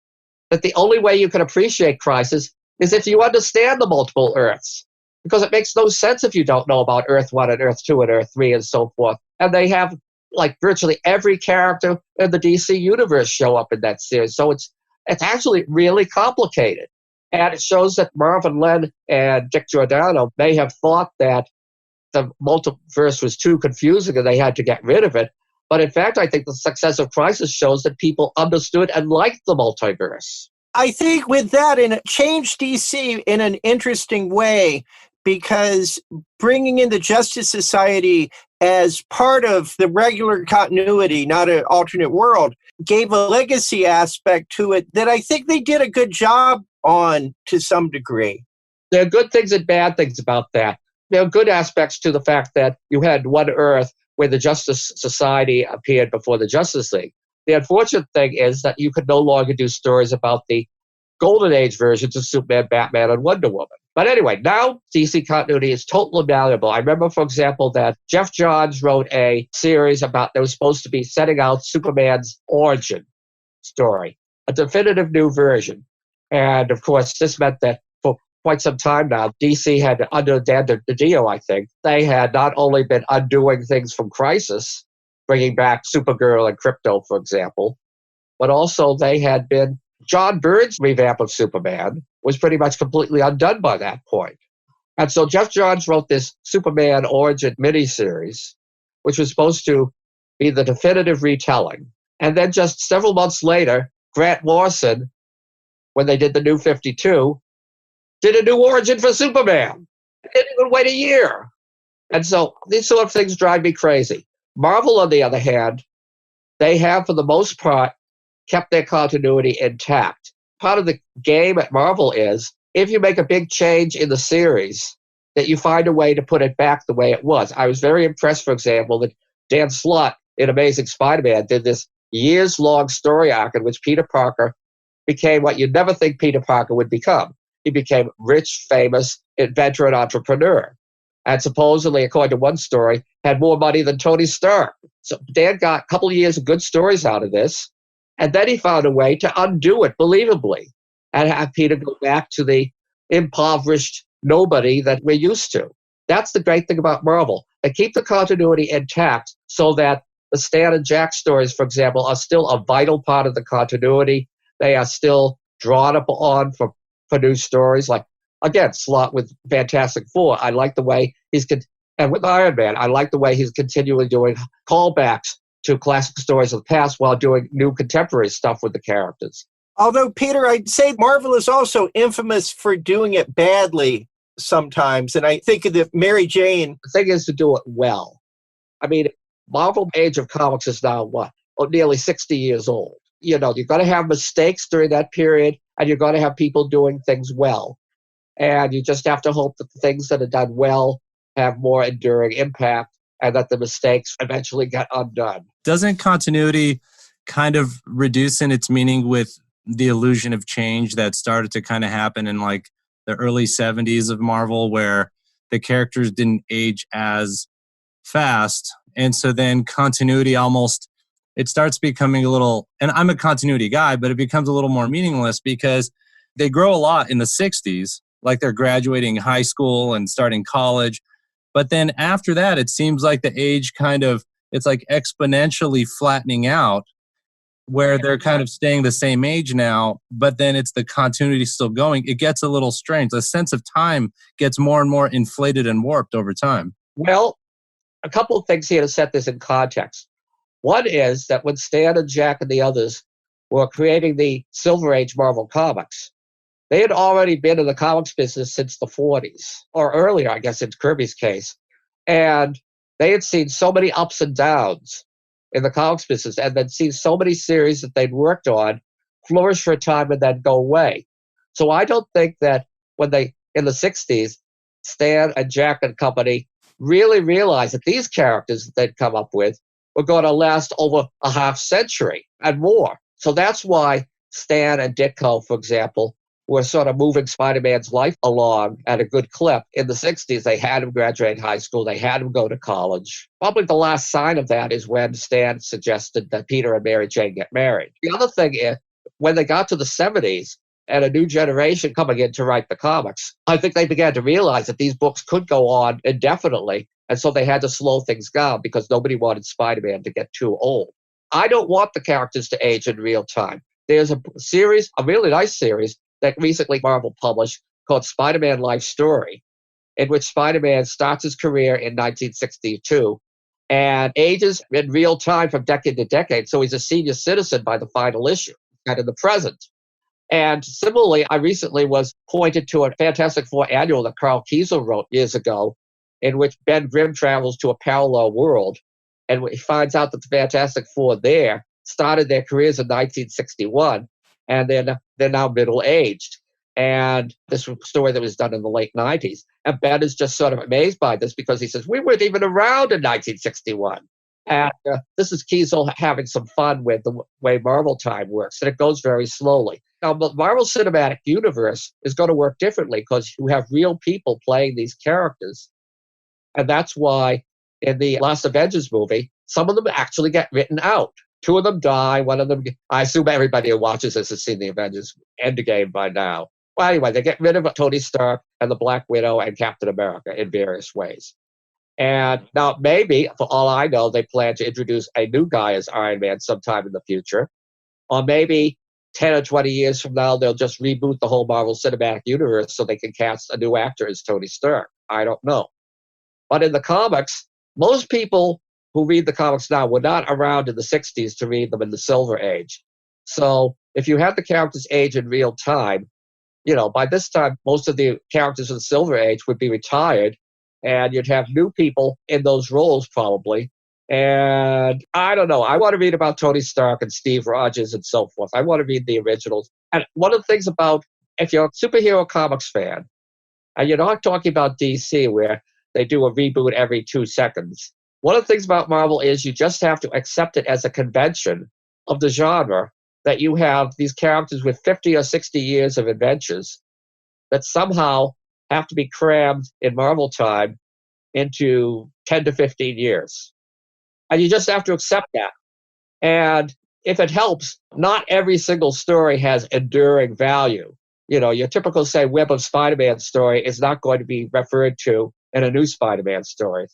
that the only way you can appreciate Crisis is if you understand the multiple Earths. Because it makes no sense if you don't know about Earth 1 and Earth 2 and Earth 3 and so forth. And they have, like, virtually every character in the DC universe show up in that series. So it's actually really complicated. And it shows that Marvin Len and Dick Giordano may have thought that the multiverse was too confusing and they had to get rid of it. But in fact, I think the success of Crisis shows that people understood and liked the multiverse. I think with that, and it changed DC in an interesting way, because bringing in the Justice Society as part of the regular continuity, not an alternate world, gave a legacy aspect to it that I think they did a good job on to some degree. There are good things and bad things about that. There are good aspects to the fact that you had one Earth where the Justice Society appeared before the Justice League. The unfortunate thing is that you could no longer do stories about the Golden Age versions of Superman, Batman, and Wonder Woman. But anyway, now DC continuity is totally malleable. I remember, for example, that Jeff Johns wrote a series that was supposed to be setting out Superman's origin story, a definitive new version. And of course, this meant that for quite some time now, DC had, under Dan DiDio, I think, they had not only been undoing things from Crisis, bringing back Supergirl and Krypto, for example, but also they had been, John Byrne's revamp of Superman was pretty much completely undone by that point. And so Jeff Johns wrote this Superman origin miniseries, which was supposed to be the definitive retelling. And then just several months later, Grant Morrison, when they did the New 52, did a new origin for Superman. They didn't even wait a year. And so these sort of things drive me crazy. Marvel, on the other hand, they have, for the most part, kept their continuity intact. Part of the game at Marvel is, if you make a big change in the series, that you find a way to put it back the way it was. I was very impressed, for example, that Dan Slott in Amazing Spider-Man did this years-long story arc in which Peter Parker became what you'd never think Peter Parker would become. He became rich, famous, inventor, and entrepreneur. And supposedly, according to one story, had more money than Tony Stark. So Dan got a couple of years of good stories out of this. And then he found a way to undo it believably and have Peter go back to the impoverished nobody that we're used to. That's the great thing about Marvel. They keep the continuity intact so that the Stan and Jack stories, for example, are still a vital part of the continuity. They are still drawn upon for new stories. Like, again, Slott with Fantastic Four. I like the way and with Iron Man, I like the way he's continually doing callbacks to classic stories of the past while doing new contemporary stuff with the characters. Although, Peter, I'd say Marvel is also infamous for doing it badly sometimes. And I think of the Mary Jane. The thing is to do it well. I mean, Marvel Age of Comics is now, nearly 60 years old. You're going to have mistakes during that period, and you're going to have people doing things well. And you just have to hope that the things that are done well have more enduring impact, and that the mistakes eventually get undone. Doesn't continuity kind of reduce in its meaning with the illusion of change that started to kind of happen in like the early 70s of Marvel, where the characters didn't age as fast? And so then continuity almost, it starts becoming a little, and I'm a continuity guy, but it becomes a little more meaningless because they grow a lot in the 60s, like they're graduating high school and starting college. But then after that, it seems like the age it's like exponentially flattening out, where they're kind of staying the same age now, but then it's the continuity still going. It gets a little strange. The sense of time gets more and more inflated and warped over time. Well, a couple of things here to set this in context. One is that when Stan and Jack and the others were creating the Silver Age Marvel Comics, they had already been in the comics business since the 40s, or earlier, I guess, in Kirby's case. And they had seen so many ups and downs in the comics business, and then seen so many series that they'd worked on flourish for a time and then go away. So I don't think that when in the 60s, Stan and Jack and company really realized that these characters that they'd come up with were going to last over a half century and more. So that's why Stan and Ditko, for example, were sort of moving Spider-Man's life along at a good clip. In the 60s, they had him graduate high school. They had him go to college. Probably the last sign of that is when Stan suggested that Peter and Mary Jane get married. The other thing is, when they got to the 70s and a new generation coming in to write the comics, I think they began to realize that these books could go on indefinitely. And so they had to slow things down because nobody wanted Spider-Man to get too old. I don't want the characters to age in real time. There's a series, a really nice series, that recently Marvel published called Spider-Man Life Story, in which Spider-Man starts his career in 1962 and ages in real time from decade to decade. So he's a senior citizen by the final issue and in the present. And similarly, I recently was pointed to a Fantastic Four annual that Carl Kiesel wrote years ago, in which Ben Grimm travels to a parallel world, and he finds out that the Fantastic Four there started their careers in 1961, and they're now middle-aged. And this was a story that was done in the late 90s. And Ben is just sort of amazed by this because he says, we weren't even around in 1961. And this is Kiesel having some fun with the way Marvel time works, and it goes very slowly. Now, the Marvel Cinematic Universe is going to work differently because you have real people playing these characters. And that's why in the last Avengers movie, some of them actually get written out. Two of them die. One of them, I assume everybody who watches this has seen the Avengers Endgame by now. Well, anyway, they get rid of Tony Stark and the Black Widow and Captain America in various ways. And now maybe, for all I know, they plan to introduce a new guy as Iron Man sometime in the future. Or maybe 10 or 20 years from now, they'll just reboot the whole Marvel Cinematic Universe so they can cast a new actor as Tony Stark. I don't know. But in the comics, most people who read the comics now were not around in the 60s to read them in the Silver Age. So if you had the characters age in real time, by this time, most of the characters in the Silver Age would be retired, and you'd have new people in those roles probably. And I don't know. I want to read about Tony Stark and Steve Rogers and so forth. I want to read the originals. And one of the things about, if you're a superhero comics fan, and you're not talking about DC where they do a reboot every 2 seconds, one of the things about Marvel is you just have to accept it as a convention of the genre that you have these characters with 50 or 60 years of adventures that somehow have to be crammed in Marvel time into 10 to 15 years. And you just have to accept that. And if it helps, not every single story has enduring value. Your typical, say, Web of Spider-Man story is not going to be referred to in a new Spider-Man story.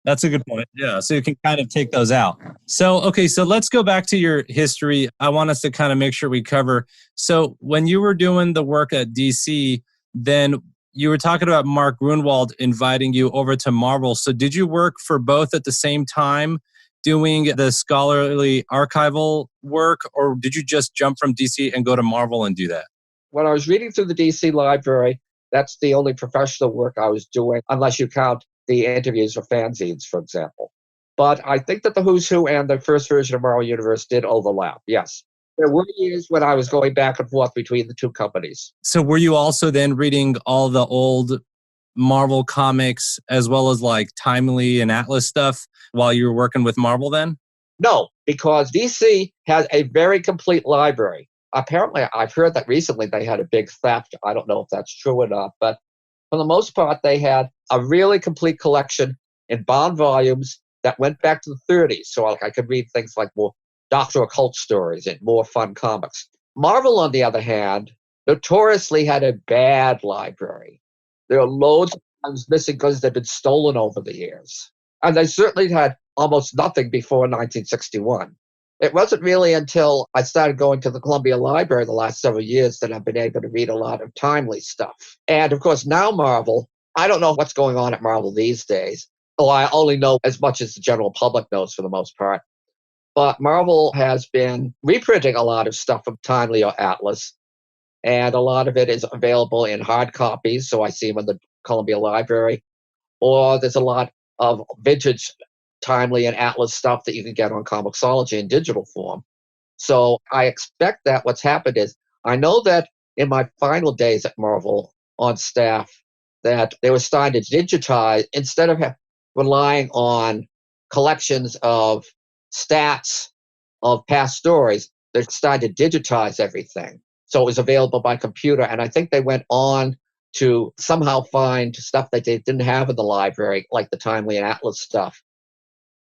That's a good point. Yeah. So you can kind of take those out. So let's go back to your history. I want us to kind of make sure we cover. So when you were doing the work at DC, then you were talking about Mark Gruenwald inviting you over to Marvel. So did you work for both at the same time doing the scholarly archival work, or did you just jump from DC and go to Marvel and do that? When I was reading through the DC library, that's the only professional work I was doing, unless you count the interviews for Fanzines, for example. But I think that the Who's Who and the first version of Marvel Universe did overlap, yes. There were years when I was going back and forth between the two companies. So were you also then reading all the old Marvel comics as well as like Timely and Atlas stuff while you were working with Marvel then? No, because DC has a very complete library. Apparently, I've heard that recently they had a big theft. I don't know if that's true or not, but for the most part, they had a really complete collection in bound volumes that went back to the 30s. So I could read things like more Dr. Occult stories and more fun comics. Marvel, on the other hand, notoriously had a bad library. There are loads of times missing because they've been stolen over the years. And they certainly had almost nothing before 1961. It wasn't really until I started going to the Columbia Library the last several years that I've been able to read a lot of Timely stuff. And of course, now Marvel, I don't know what's going on at Marvel these days. Oh, I only know as much as the general public knows for the most part. But Marvel has been reprinting a lot of stuff from Timely or Atlas, and a lot of it is available in hard copies, so I see them in the Columbia Library, or there's a lot of vintage Timely and Atlas stuff that you can get on Comixology in digital form. So I expect that what's happened is, I know that in my final days at Marvel on staff, that they were starting to digitize, instead of relying on collections of stats of past stories, they're starting to digitize everything. So it was available by computer. And I think they went on to somehow find stuff that they didn't have in the library, like the Timely and Atlas stuff,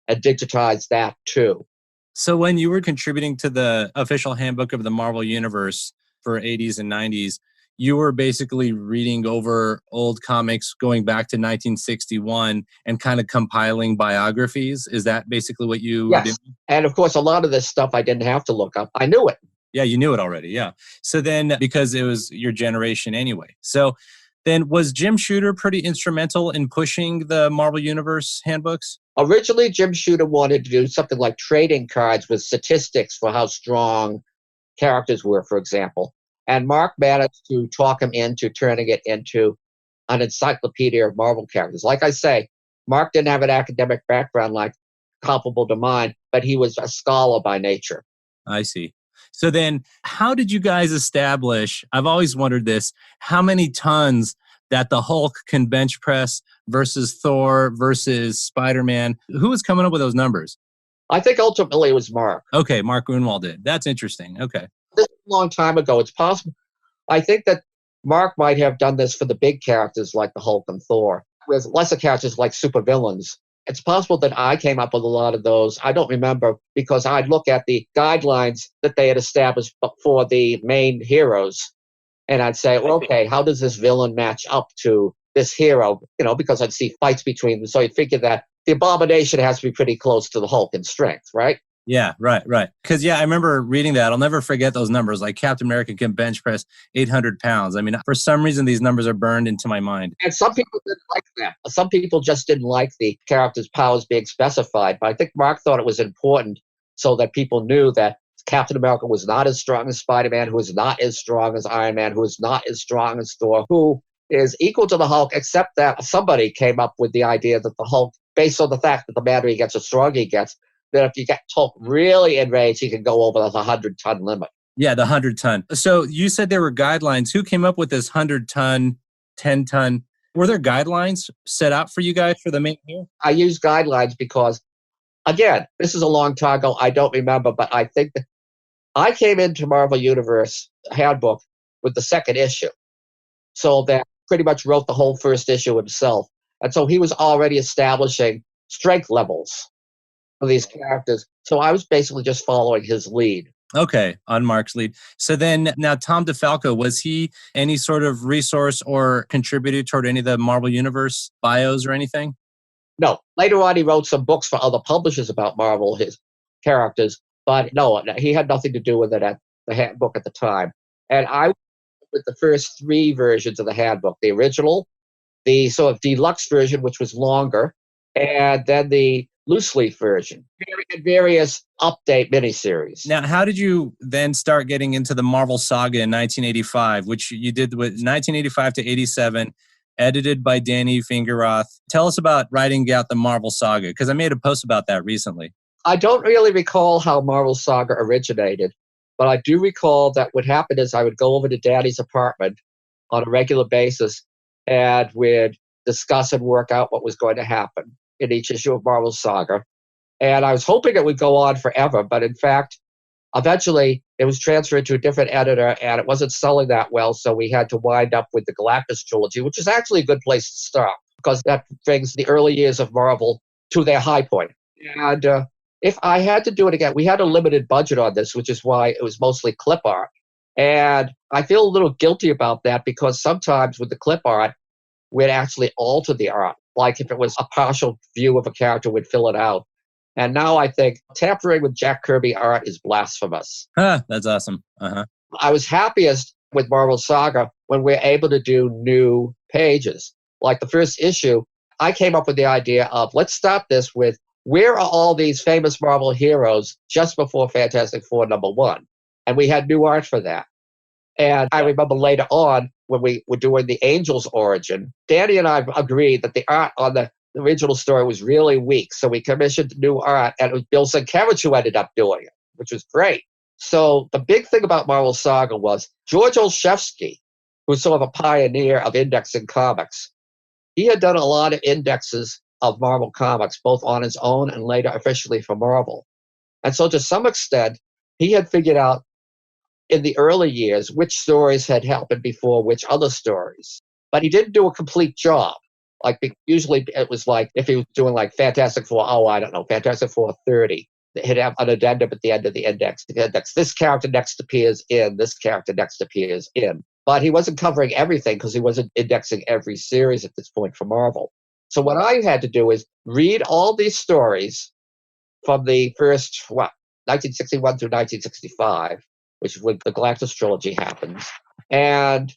and digitize that too. So when you were contributing to the official handbook of the Marvel Universe for 80s and 90s, you were basically reading over old comics going back to 1961 and kind of compiling biographies. Is that basically what you were doing? And of course, a lot of this stuff I didn't have to look up. I knew it. Yeah, you knew it already. Yeah. So then, because it was your generation anyway. So then was Jim Shooter pretty instrumental in pushing the Marvel Universe handbooks? Originally, Jim Shooter wanted to do something like trading cards with statistics for how strong characters were, for example. And Mark managed to talk him into turning it into an encyclopedia of Marvel characters. Like I say, Mark didn't have an academic background like comparable to mine, but he was a scholar by nature. I see. So then how did you guys establish, I've always wondered this, how many tons that the Hulk can bench press versus Thor versus Spider-Man? Who was coming up with those numbers? I think ultimately it was Mark. Okay, Mark Gruenwald did. That's interesting. Okay. This is a long time ago. It's possible. I think that Mark might have done this for the big characters like the Hulk and Thor, with lesser characters like supervillains. It's possible that I came up with a lot of those. I don't remember because I'd look at the guidelines that they had established for the main heroes. And I'd say, well, okay, how does this villain match up to this hero? Because I'd see fights between them. So you'd figure that the Abomination has to be pretty close to the Hulk in strength, right? Yeah, right. Because, I remember reading that. I'll never forget those numbers. Like Captain America can bench press 800 pounds. I mean, for some reason, these numbers are burned into my mind. And some people didn't like that. Some people just didn't like the character's powers being specified. But I think Mark thought it was important so that people knew that Captain America was not as strong as Spider-Man, who is not as strong as Iron Man, who is not as strong as Thor, who is equal to the Hulk, except that somebody came up with the idea that the Hulk, based on the fact that the madder he gets, the stronger he gets, that if you get Hulk really enraged, he can go over the 100-ton limit. Yeah, the 100-ton. So you said there were guidelines. Who came up with this 100-ton, 10-ton? Were there guidelines set out for you guys for the main hero? I use guidelines because, again, this is a long time ago. I don't remember, but I think that I came into Marvel Universe Handbook with the second issue. So that pretty much wrote the whole first issue himself. And so he was already establishing strength levels for these characters. So I was basically just following his lead. Okay, on Mark's lead. So then, now Tom DeFalco, was he any sort of resource or contributed toward any of the Marvel Universe bios or anything? No. Later on, he wrote some books for other publishers about Marvel, his characters. But no, he had nothing to do with it at the Handbook at the time. And I with the first three versions of the Handbook, the original, the sort of deluxe version, which was longer, and then the loose leaf version, various update miniseries. Now, how did you then start getting into the Marvel Saga in 1985, which you did with 1985 to 87, edited by Danny Fingeroth? Tell us about writing out the Marvel Saga, because I made a post about that recently. I don't really recall how Marvel Saga originated, but I do recall that what happened is I would go over to Daddy's apartment on a regular basis and we'd discuss and work out what was going to happen in each issue of Marvel Saga. And I was hoping it would go on forever, but in fact, eventually it was transferred to a different editor and it wasn't selling that well, so we had to wind up with the Galactus trilogy, which is actually a good place to start because that brings the early years of Marvel to their high point. And if I had to do it again, we had a limited budget on this, which is why it was mostly clip art. And I feel a little guilty about that because sometimes with the clip art, we'd actually alter the art. Like if it was a partial view of a character, we'd fill it out. And now I think tampering with Jack Kirby art is blasphemous. That's awesome. I was happiest with Marvel Saga when we're able to do new pages. Like the first issue, I came up with the idea of let's start this with where are all these famous Marvel heroes just before Fantastic Four #1? And we had new art for that. And I remember later on when we were doing the Angel's origin, Danny and I agreed that the art on the original story was really weak. So we commissioned new art, and it was Bill Jemas who ended up doing it, which was great. So the big thing about Marvel Saga was George Olszewski, who was sort of a pioneer of indexing comics. He had done a lot of indexes of Marvel comics, both on his own and later officially for Marvel. And so to some extent, he had figured out in the early years which stories had happened before which other stories. But he didn't do a complete job. Like usually it was like if he was doing like Fantastic Four, Fantastic Four 30, he'd have an addendum at the end of the index. This character next appears in, this character next appears in. But he wasn't covering everything because he wasn't indexing every series at this point for Marvel. So what I had to do is read all these stories from the first, 1961 through 1965, which is when the Galactus trilogy happens, and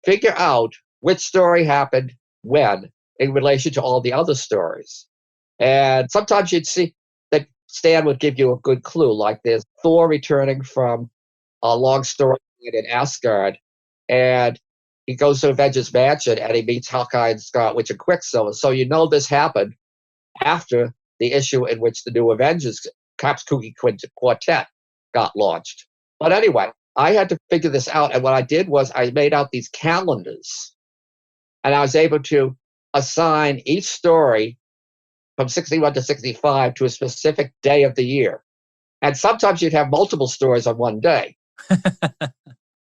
figure out which story happened when in relation to all the other stories. And sometimes you'd see that Stan would give you a good clue, like there's Thor returning from a long story in Asgard, and he goes to Avengers Mansion and he meets Hawkeye and Scarlet Witch and Quicksilver. So you know this happened after the issue in which the new Avengers Cap's Kooky Quartet got launched. But anyway, I had to figure this out. And what I did was I made out these calendars. And I was able to assign each story from 61 to 65 to a specific day of the year. And sometimes you'd have multiple stories on one day.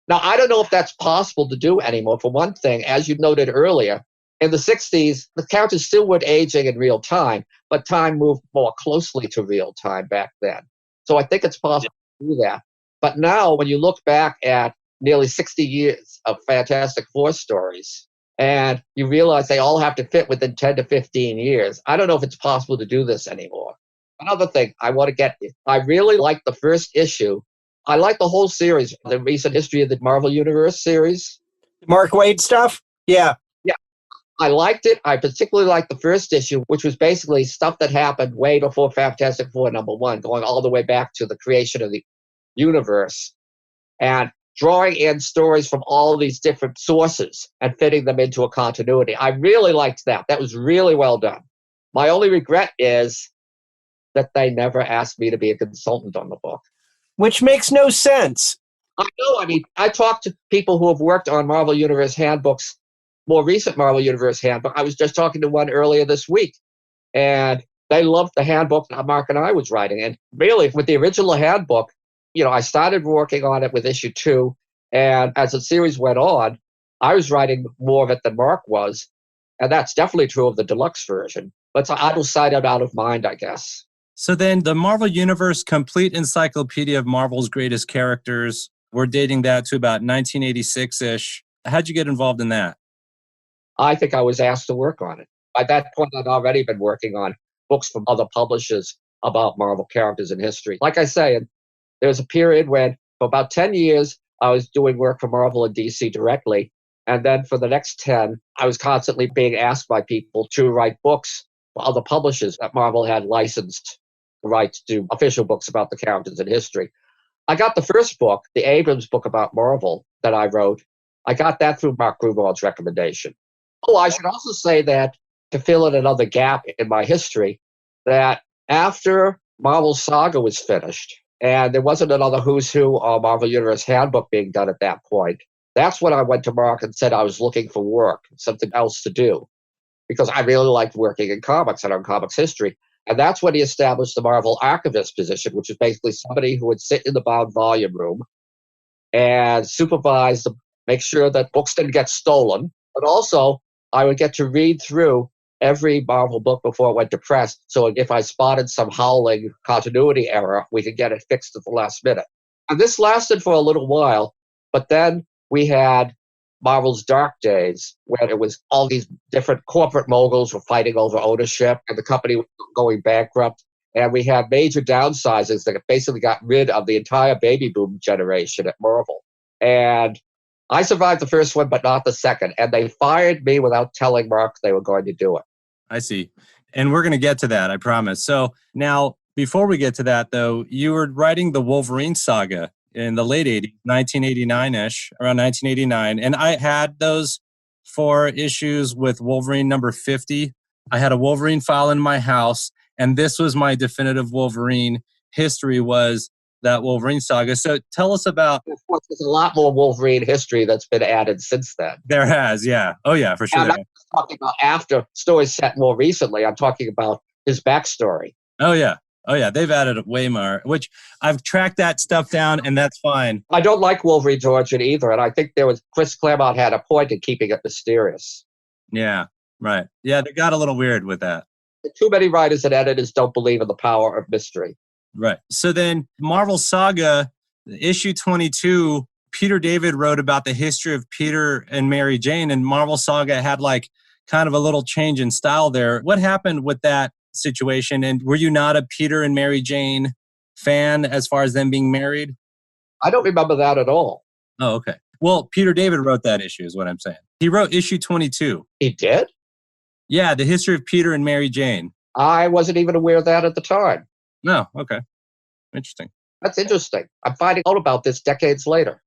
Now, I don't know if that's possible to do anymore. For one thing, as you noted earlier, in the 60s, the characters still weren't aging in real time, but time moved more closely to real time back then. So I think it's possible to do that. But now, when you look back at nearly 60 years of Fantastic Four stories, and you realize they all have to fit within 10 to 15 years, I don't know if it's possible to do this anymore. Another thing I want to get to, I really like the first issue. I like the whole series, the recent history of the Marvel Universe series. Mark Waid stuff? Yeah. Yeah. I liked it. I particularly liked the first issue, which was basically stuff that happened way before Fantastic Four #1, going all the way back to the creation of the universe and drawing in stories from all these different sources and fitting them into a continuity. I really liked that. That was really well done. My only regret is that they never asked me to be a consultant on the book. Which makes no sense. I know. I mean, I talked to people who have worked on Marvel Universe handbooks, more recent Marvel Universe handbook. I was just talking to one earlier this week, and they loved the handbook that Mark and I was writing. And really, with the original handbook, I started working on it with issue 2, and as the series went on, I was writing more of it than Mark was, and that's definitely true of the deluxe version. But it's out of sight and out of mind, I guess. So then the Marvel Universe Complete Encyclopedia of Marvel's Greatest Characters, we're dating that to about 1986-ish. How'd you get involved in that? I think I was asked to work on it. By that point, I'd already been working on books from other publishers about Marvel characters in history. Like I say, there was a period when, for about 10 years, I was doing work for Marvel and DC directly. And then for the next 10, I was constantly being asked by people to write books for other publishers that Marvel had licensed the rights to official books about the characters in history. I got the first book, the Abrams book about Marvel that I wrote. I got that through Mark Gruenwald's recommendation. Oh, I should also say that, to fill in another gap in my history, that after Marvel Saga was finished, and there wasn't another Who's Who or Marvel Universe handbook being done at that point, that's when I went to Mark and said I was looking for work, something else to do, because I really liked working in comics and on comics history. And that's when he established the Marvel archivist position, which is basically somebody who would sit in the bound volume room and supervise, make sure that books didn't get stolen. But also, I would get to read through every Marvel book before it went to press. So if I spotted some howling continuity error, we could get it fixed at the last minute. And this lasted for a little while, but then we had Marvel's Dark Days, where it was all these different corporate moguls were fighting over ownership, and the company was going bankrupt. And we had major downsizings that basically got rid of the entire baby boom generation at Marvel. And I survived the first one, but not the second. And they fired me without telling Mark they were going to do it. I see. And we're going to get to that, I promise. So now, before we get to that, though, you were writing the Wolverine Saga in the late 80s, 1989-ish, around 1989. And I had those 4 issues with Wolverine number 50. I had a Wolverine file in my house, and this was my definitive Wolverine history, was that Wolverine Saga. So tell us about... Of course, there's a lot more Wolverine history that's been added since then. There has, yeah. Oh, yeah, for sure. And I'm not talking about after stories set more recently. I'm talking about his backstory. Oh, yeah. Oh, yeah, they've added way more, which I've tracked that stuff down, and that's fine. I don't like Wolverine's origin either, and I think Chris Claremont had a point in keeping it mysterious. Yeah, right. Yeah, they got a little weird with that. Too many writers and editors don't believe in the power of mystery. Right. So then Marvel Saga, issue 22, Peter David wrote about the history of Peter and Mary Jane, and Marvel Saga had like kind of a little change in style there. What happened with that situation? And were you not a Peter and Mary Jane fan as far as them being married? I don't remember that at all. Oh, okay. Well, Peter David wrote that issue is what I'm saying. He wrote issue 22. He did? Yeah, the history of Peter and Mary Jane. I wasn't even aware of that at the time. No, okay. Interesting. That's interesting. I'm finding out about this decades later.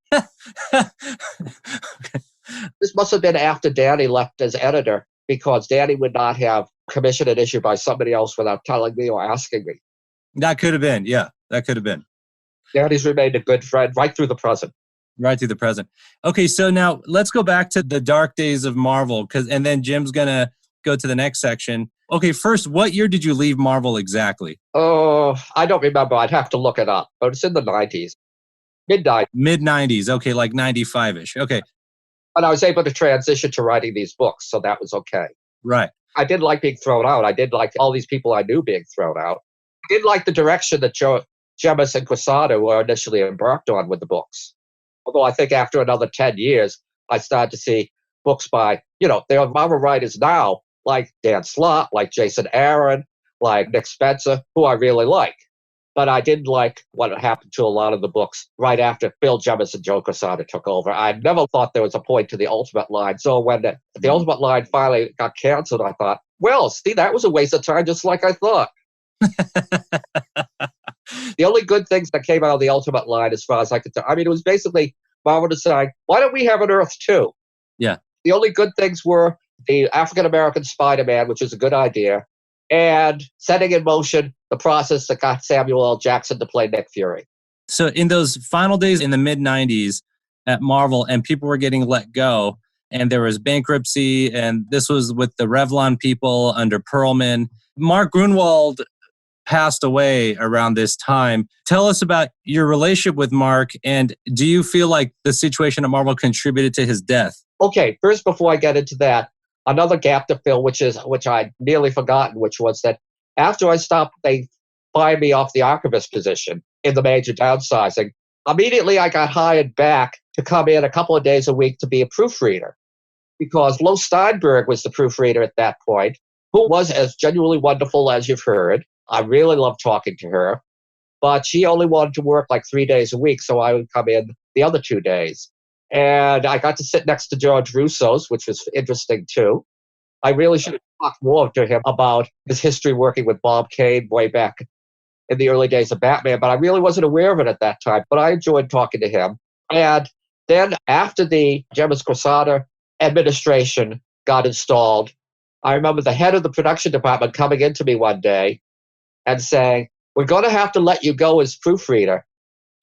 Okay. This must have been after Danny left as editor, because Danny would not have commissioned an issue by somebody else without telling me or asking me. That could have been, yeah. That could have been. Danny's remained a good friend right through the present. Right through the present. Okay, so now let's go back to the dark days of Marvel, and then Jim's going to go to the next section. Okay, first, what year did you leave Marvel exactly? Oh, I don't remember. I'd have to look it up, but it's in the 90s, mid-90s. Mid-90s. Okay, like 95-ish. Okay, And I was able to transition to writing these books, so that was okay. right. I did like being thrown out. I did like all these people I knew being thrown out. I did like the direction that Jemas and Quesada were initially embarked on with the books. Although I think after another 10 years, I started to see books by, there are Marvel writers now, like Dan Slott, like Jason Aaron, like Nick Spencer, who I really like. But I didn't like what happened to a lot of the books right after Bill Jemas and Joe Quesada took over. I never thought there was a point to the Ultimate line. So when the Ultimate line finally got canceled, I thought, well, see, that was a waste of time, just like I thought. The only good things that came out of the Ultimate line, as far as I could tell, it was basically Marvel deciding, why don't we have an Earth 2? Yeah. The only good things were the African-American Spider-Man, which was a good idea, and setting in motion the process that got Samuel L. Jackson to play Nick Fury. So in those final days in the mid-90s at Marvel, and people were getting let go, and there was bankruptcy, and this was with the Revlon people under Perlman. Mark Gruenwald passed away around this time. Tell us about your relationship with Mark, and do you feel like the situation at Marvel contributed to his death? Okay, first, before I get into that, another gap to fill, which I'd nearly forgotten, which was that after I stopped, they fired me off the archivist position in the major downsizing. Immediately, I got hired back to come in a couple of days a week to be a proofreader, because Lo Steinberg was the proofreader at that point, who was as genuinely wonderful as you've heard. I really loved talking to her, but she only wanted to work like 3 days a week, so I would come in the other 2 days. And I got to sit next to George Russo's, which was interesting too. I really should have talked more to him about his history working with Bob Kane way back in the early days of Batman, but I really wasn't aware of it at that time. But I enjoyed talking to him. And then after the Jemas Quesada administration got installed, I remember the head of the production department coming into me one day and saying, we're going to have to let you go as proofreader.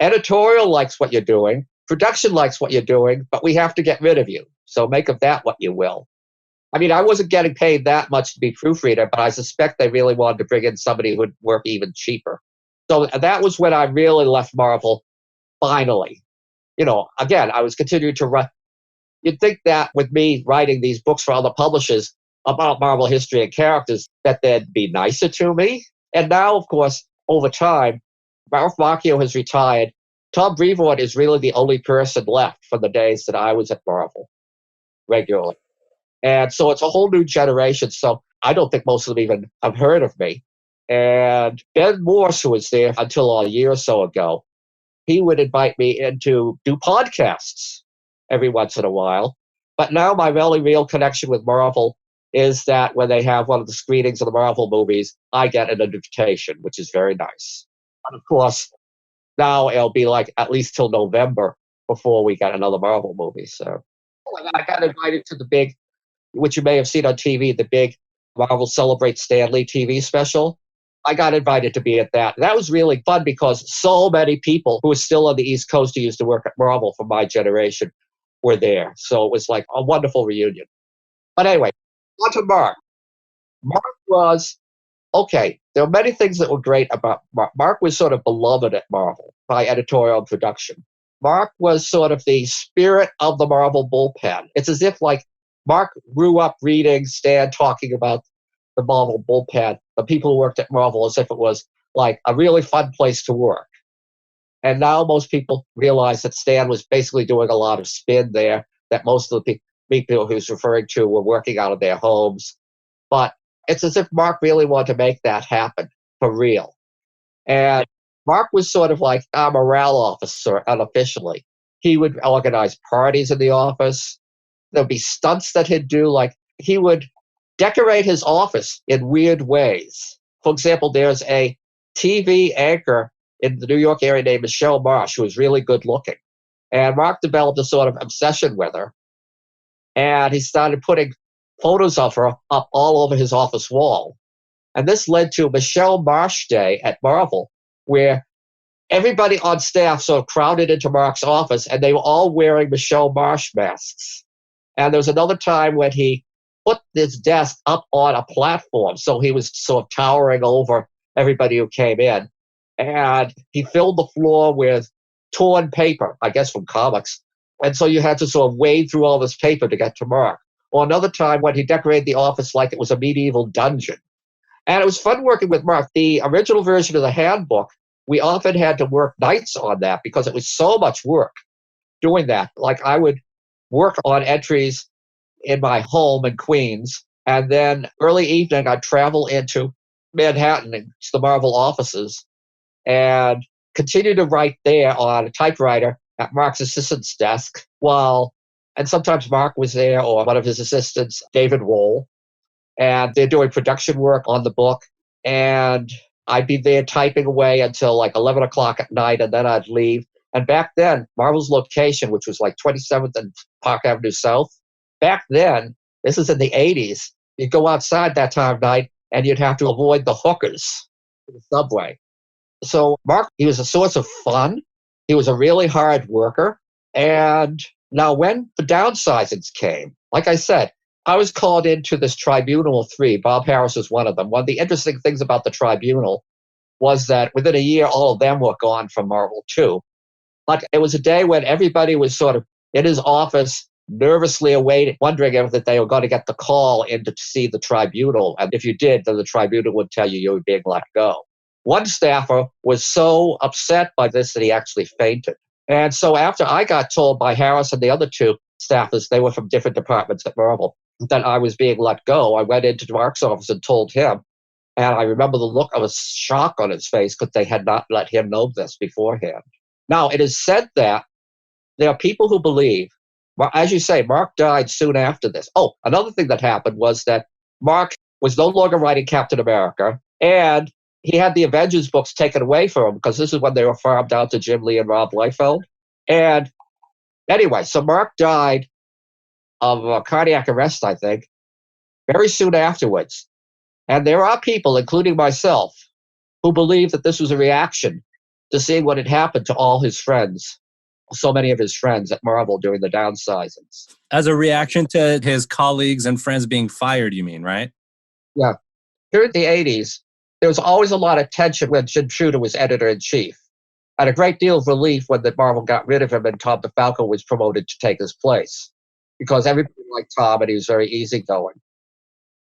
Editorial likes what you're doing. Production likes what you're doing, but we have to get rid of you. So make of that what you will. I wasn't getting paid that much to be proofreader, but I suspect they really wanted to bring in somebody who would work even cheaper. So that was when I really left Marvel, finally. Again, I was continuing to write. You'd think that with me writing these books for other publishers about Marvel history and characters, that they'd be nicer to me. And now, of course, over time, Ralph Macchio has retired. Tom Brevoort is really the only person left from the days that I was at Marvel regularly. And so it's a whole new generation. So I don't think most of them even have heard of me. And Ben Morse, who was there until a year or so ago, he would invite me in to do podcasts every once in a while. But now my only real connection with Marvel is that when they have one of the screenings of the Marvel movies, I get an invitation, which is very nice. And of course, now it'll be like at least till November before we get another Marvel movie. So I got invited to the big, which you may have seen on TV, the big Marvel Celebrate Stan Lee TV special. I got invited to be at that. That was really fun because so many people who are still on the East Coast who used to work at Marvel from my generation were there. So it was like a wonderful reunion. But anyway, on to Mark. Mark was, okay, there were many things that were great about Mark. Mark was sort of beloved at Marvel by editorial and production. Mark was sort of the spirit of the Marvel bullpen. It's as if like Mark grew up reading Stan talking about the Marvel bullpen, the people who worked at Marvel, as if it was like a really fun place to work. And now most people realize that Stan was basically doing a lot of spin there, that most of the people he was referring to were working out of their homes. But it's as if Mark really wanted to make that happen for real. And Mark was sort of like a morale officer unofficially. He would organize parties in the office. There'd be stunts that he'd do, like he would decorate his office in weird ways. For example, there's a TV anchor in the New York area named Michelle Marsh, who was really good looking. And Mark developed a sort of obsession with her. And he started putting photos of her up all over his office wall. And this led to Michelle Marsh Day at Marvel, where everybody on staff sort of crowded into Mark's office, and they were all wearing Michelle Marsh masks. And there was another time when he put his desk up on a platform. So he was sort of towering over everybody who came in. And he filled the floor with torn paper, I guess from comics. And so you had to sort of wade through all this paper to get to Mark. Or another time when he decorated the office like it was a medieval dungeon. And it was fun working with Mark. The original version of the Handbook, we often had to work nights on that because it was so much work doing that. Like I would work on entries in my home in Queens, and then early evening I'd travel into Manhattan to the Marvel offices and continue to write there on a typewriter at Mark's assistant's desk and sometimes Mark was there or one of his assistants, David Wohl, and they're doing production work on the book. And I'd be there typing away until like 11 o'clock at night, and then I'd leave. And back then, Marvel's location, which was like 27th and Park Avenue South, back then, this is in the 80s, you'd go outside that time of night and you'd have to avoid the hookers in the subway. So Mark, he was a source of fun. He was a really hard worker. And now when the downsizings came, like I said, I was called into this Tribunal of 3. Bob Harris was one of them. One of the interesting things about the Tribunal was that within a year, all of them were gone from Marvel too. But it was a day when everybody was sort of in his office, nervously awaiting, wondering if they were going to get the call in to see the Tribunal. And if you did, then the Tribunal would tell you you were being let go. One staffer was so upset by this that he actually fainted. And so after I got told by Harris and the other 2 staffers, they were from different departments at Marvel, that I was being let go, I went into Mark's office and told him. And I remember the look of a shock on his face because they had not let him know this beforehand. Now, it is said that there are people who believe, as you say, Mark died soon after this. Oh, another thing that happened was that Mark was no longer writing Captain America, and he had the Avengers books taken away from him because this is when they were farmed out to Jim Lee and Rob Liefeld. And anyway, so Mark died of cardiac arrest, I think, very soon afterwards. And there are people, including myself, who believe that this was a reaction to seeing what had happened to all his friends, so many of his friends at Marvel during the downsizings. As a reaction to his colleagues and friends being fired, you mean, right? Yeah. During the 80s, there was always a lot of tension when Jim Shooter was editor-in-chief, and a great deal of relief when the Marvel got rid of him and Tom DeFalco was promoted to take his place, because everybody liked Tom and he was very easygoing.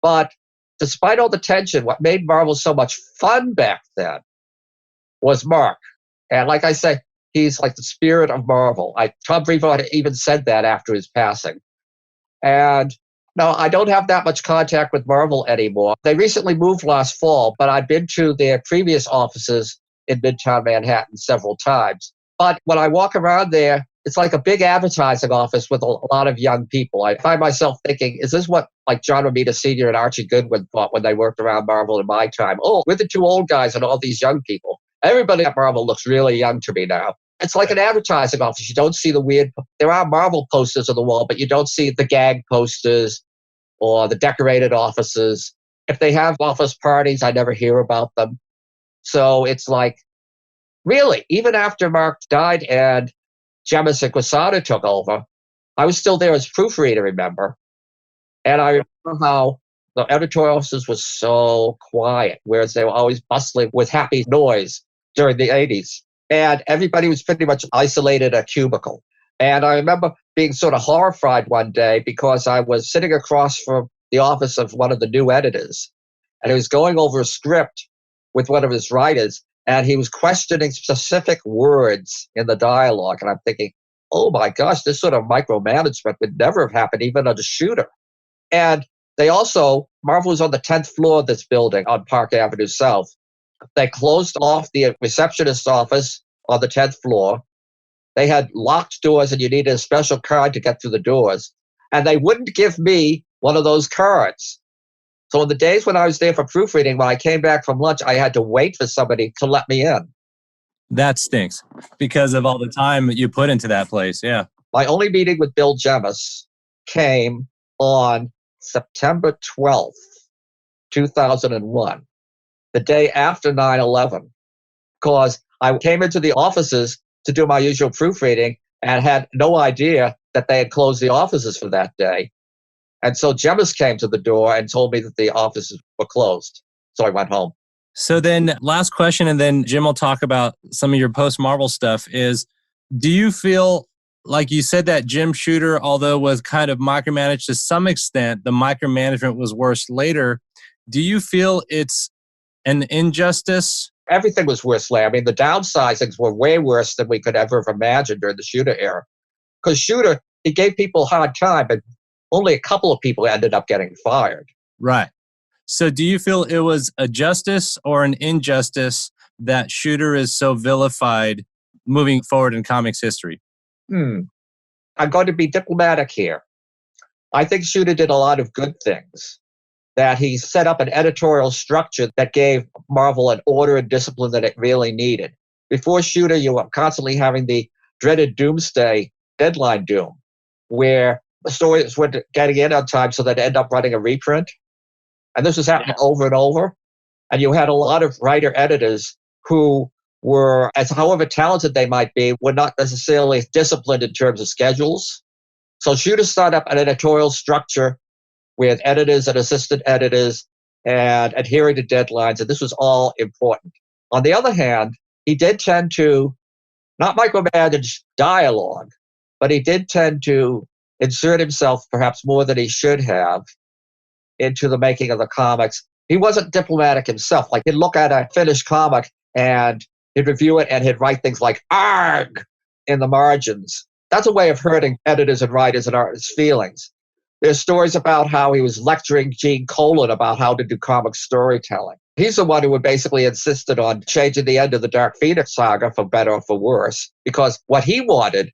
But despite all the tension, what made Marvel so much fun back then was Mark. And like I say, he's like the spirit of Marvel. Tom Brevoort even said that after his passing. And no, I don't have that much contact with Marvel anymore. They recently moved last fall, but I've been to their previous offices in Midtown Manhattan several times. But when I walk around there, it's like a big advertising office with a lot of young people. I find myself thinking, is this what like John Romita Sr. and Archie Goodwin thought when they worked around Marvel in my time? Oh, we're the 2 old guys and all these young people. Everybody at Marvel looks really young to me now. It's like an advertising office. You don't see the weird, there are Marvel posters on the wall, but you don't see the gag posters or the decorated offices. If they have office parties, I never hear about them. So it's like, really, even after Mark died and Jemas and Quesada took over, I was still there as proofreader, remember? And I remember how the editorial offices was so quiet, whereas they were always bustling with happy noise during the 80s. And everybody was pretty much isolated in a cubicle. And I remember being sort of horrified one day because I was sitting across from the office of one of the new editors, and he was going over a script with one of his writers, and he was questioning specific words in the dialogue. And I'm thinking, oh my gosh, this sort of micromanagement would never have happened even under Shooter. And they also, Marvel was on the 10th floor of this building on Park Avenue South. They closed off the receptionist's office on the 10th floor. They had locked doors and you needed a special card to get through the doors. And they wouldn't give me one of those cards. So in the days when I was there for proofreading, when I came back from lunch, I had to wait for somebody to let me in. That stinks because of all the time that you put into that place. Yeah. My only meeting with Bill Jemas came on September 12th, 2001, the day after 9/11, because I came into the offices to do my usual proofreading and had no idea that they had closed the offices for that day. And so Jemas came to the door and told me that the offices were closed. So I went home. So then last question, and then Jim will talk about some of your post-Marvel stuff is, do you feel like you said that Jim Shooter, although was kind of micromanaged to some extent, the micromanagement was worse later. Do you feel it's an injustice? Everything was worse later. I mean, the downsizings were way worse than we could ever have imagined during the Shooter era. Because Shooter, he gave people a hard time, but only a couple of people ended up getting fired. Right. So do you feel it was a justice or an injustice that Shooter is so vilified moving forward in comics history? I'm going to be diplomatic here. I think Shooter did a lot of good things. That he set up an editorial structure that gave Marvel an order and discipline that it really needed. Before Shooter, you were constantly having the dreaded doomsday deadline doom, where the stories were getting in on time so they'd end up running a reprint. And this was happening over and over. And you had a lot of writer-editors who were, as however talented they might be, were not necessarily disciplined in terms of schedules. So Shooter started up an editorial structure with editors and assistant editors and adhering to deadlines, and this was all important. On the other hand, he did tend to not micromanage dialogue, but he did tend to insert himself perhaps more than he should have into the making of the comics. He wasn't diplomatic himself. Like, he'd look at a finished comic and he'd review it and he'd write things like "arg" in the margins. That's a way of hurting editors and writers and artists' feelings. There's stories about how he was lecturing Gene Colan about how to do comic storytelling. He's the one who basically insisted on changing the end of the Dark Phoenix saga for better or for worse, because what he wanted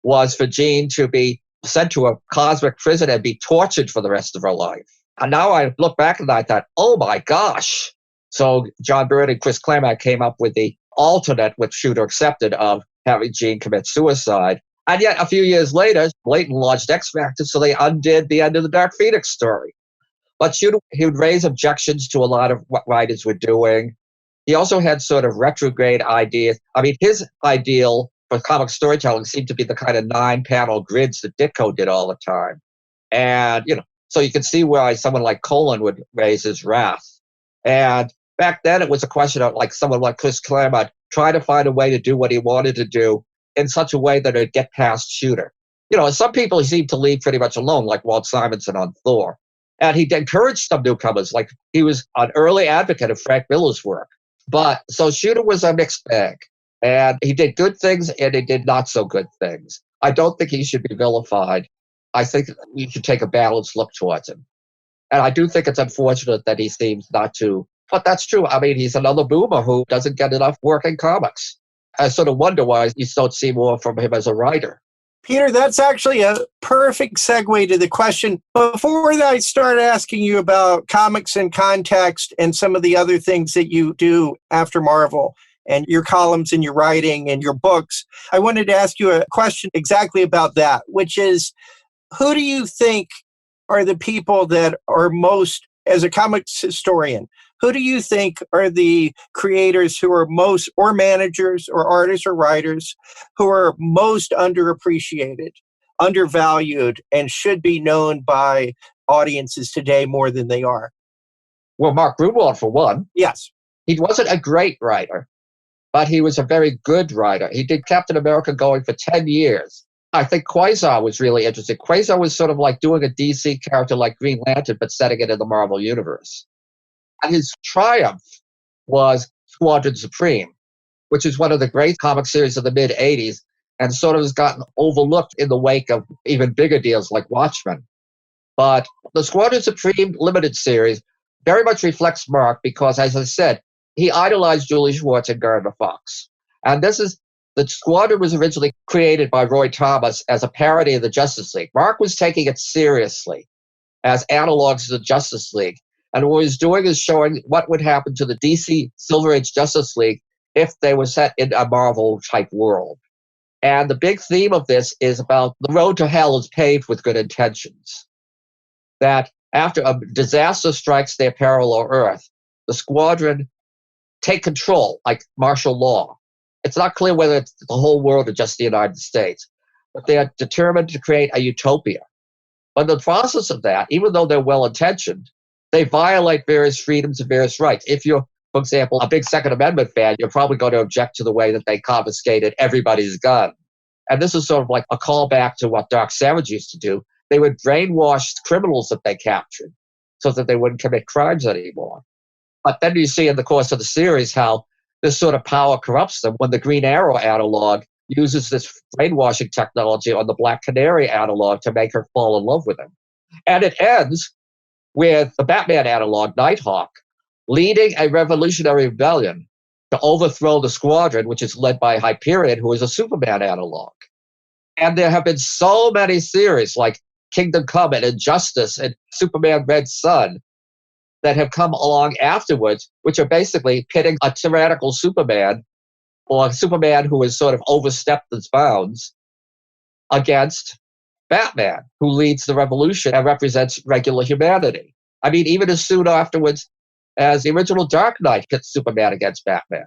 was for Jean to be sent to a cosmic prison and be tortured for the rest of her life. And now I look back and I thought, oh my gosh. So John Byrne and Chris Claremont came up with the alternate, which Shooter accepted, of having Jean commit suicide. And yet, a few years later, Layton launched X Factor, so they undid the end of the Dark Phoenix story. But Shooter, he would raise objections to a lot of what writers were doing. He also had sort of retrograde ideas. I mean, his ideal for comic storytelling seemed to be the kind of 9-panel grids that Ditko did all the time. And, so you can see why someone like Colan would raise his wrath. And back then, it was a question of like someone like Chris Claremont trying to find a way to do what he wanted to do in such a way that it'd get past Shooter. Some people he seemed to leave pretty much alone, like Walt Simonson on Thor. And he encouraged some newcomers, like he was an early advocate of Frank Miller's work. But so Shooter was a mixed bag. And he did good things and he did not so good things. I don't think he should be vilified. I think we should take a balanced look towards him. And I do think it's unfortunate that he seems not to. But that's true. I mean, he's another boomer who doesn't get enough work in comics. I sort of wonder why you don't see more from him as a writer. Peter, that's actually a perfect segue to the question. Before I start asking you about comics and context and some of the other things that you do after Marvel and your columns and your writing and your books, I wanted to ask you a question exactly about that, which is, who do you think are the people that are most, as a comics historian, who do you think are the creators who are most, or managers or artists or writers, who are most underappreciated, undervalued, and should be known by audiences today more than they are? Well, Mark Gruenwald, for one. Yes. He wasn't a great writer, but he was a very good writer. He did Captain America going for 10 years. I think Quasar was really interesting. Quasar was sort of like doing a DC character like Green Lantern, but setting it in the Marvel Universe. And his triumph was Squadron Supreme, which is one of the great comic series of the mid-'80s and sort of has gotten overlooked in the wake of even bigger deals like Watchmen. But the Squadron Supreme limited series very much reflects Mark because, as I said, he idolized Julius Schwartz and Gardner Fox. And the Squadron was originally created by Roy Thomas as a parody of the Justice League. Mark was taking it seriously as analogs to the Justice League. And what he's doing is showing what would happen to the DC Silver Age Justice League if they were set in a Marvel-type world. And the big theme of this is about the road to hell is paved with good intentions. That after a disaster strikes their parallel Earth, the Squadron take control, like martial law. It's not clear whether it's the whole world or just the United States, but they are determined to create a utopia. But in the process of that, even though they're well-intentioned, they violate various freedoms and various rights. If you're, for example, a big Second Amendment fan, you're probably going to object to the way that they confiscated everybody's gun. And this is sort of like a callback to what Dark Savage used to do. They would brainwash criminals that they captured so that they wouldn't commit crimes anymore. But then you see in the course of the series how this sort of power corrupts them when the Green Arrow analog uses this brainwashing technology on the Black Canary analog to make her fall in love with him. And it ends with the Batman analog, Nighthawk, leading a revolutionary rebellion to overthrow the Squadron, which is led by Hyperion, who is a Superman analog. And there have been so many series like Kingdom Come and Injustice and Superman Red Sun that have come along afterwards, which are basically pitting a tyrannical Superman or a Superman who has sort of overstepped his bounds against Batman, who leads the revolution and represents regular humanity. I mean, even as soon afterwards as the original Dark Knight pits Superman against Batman.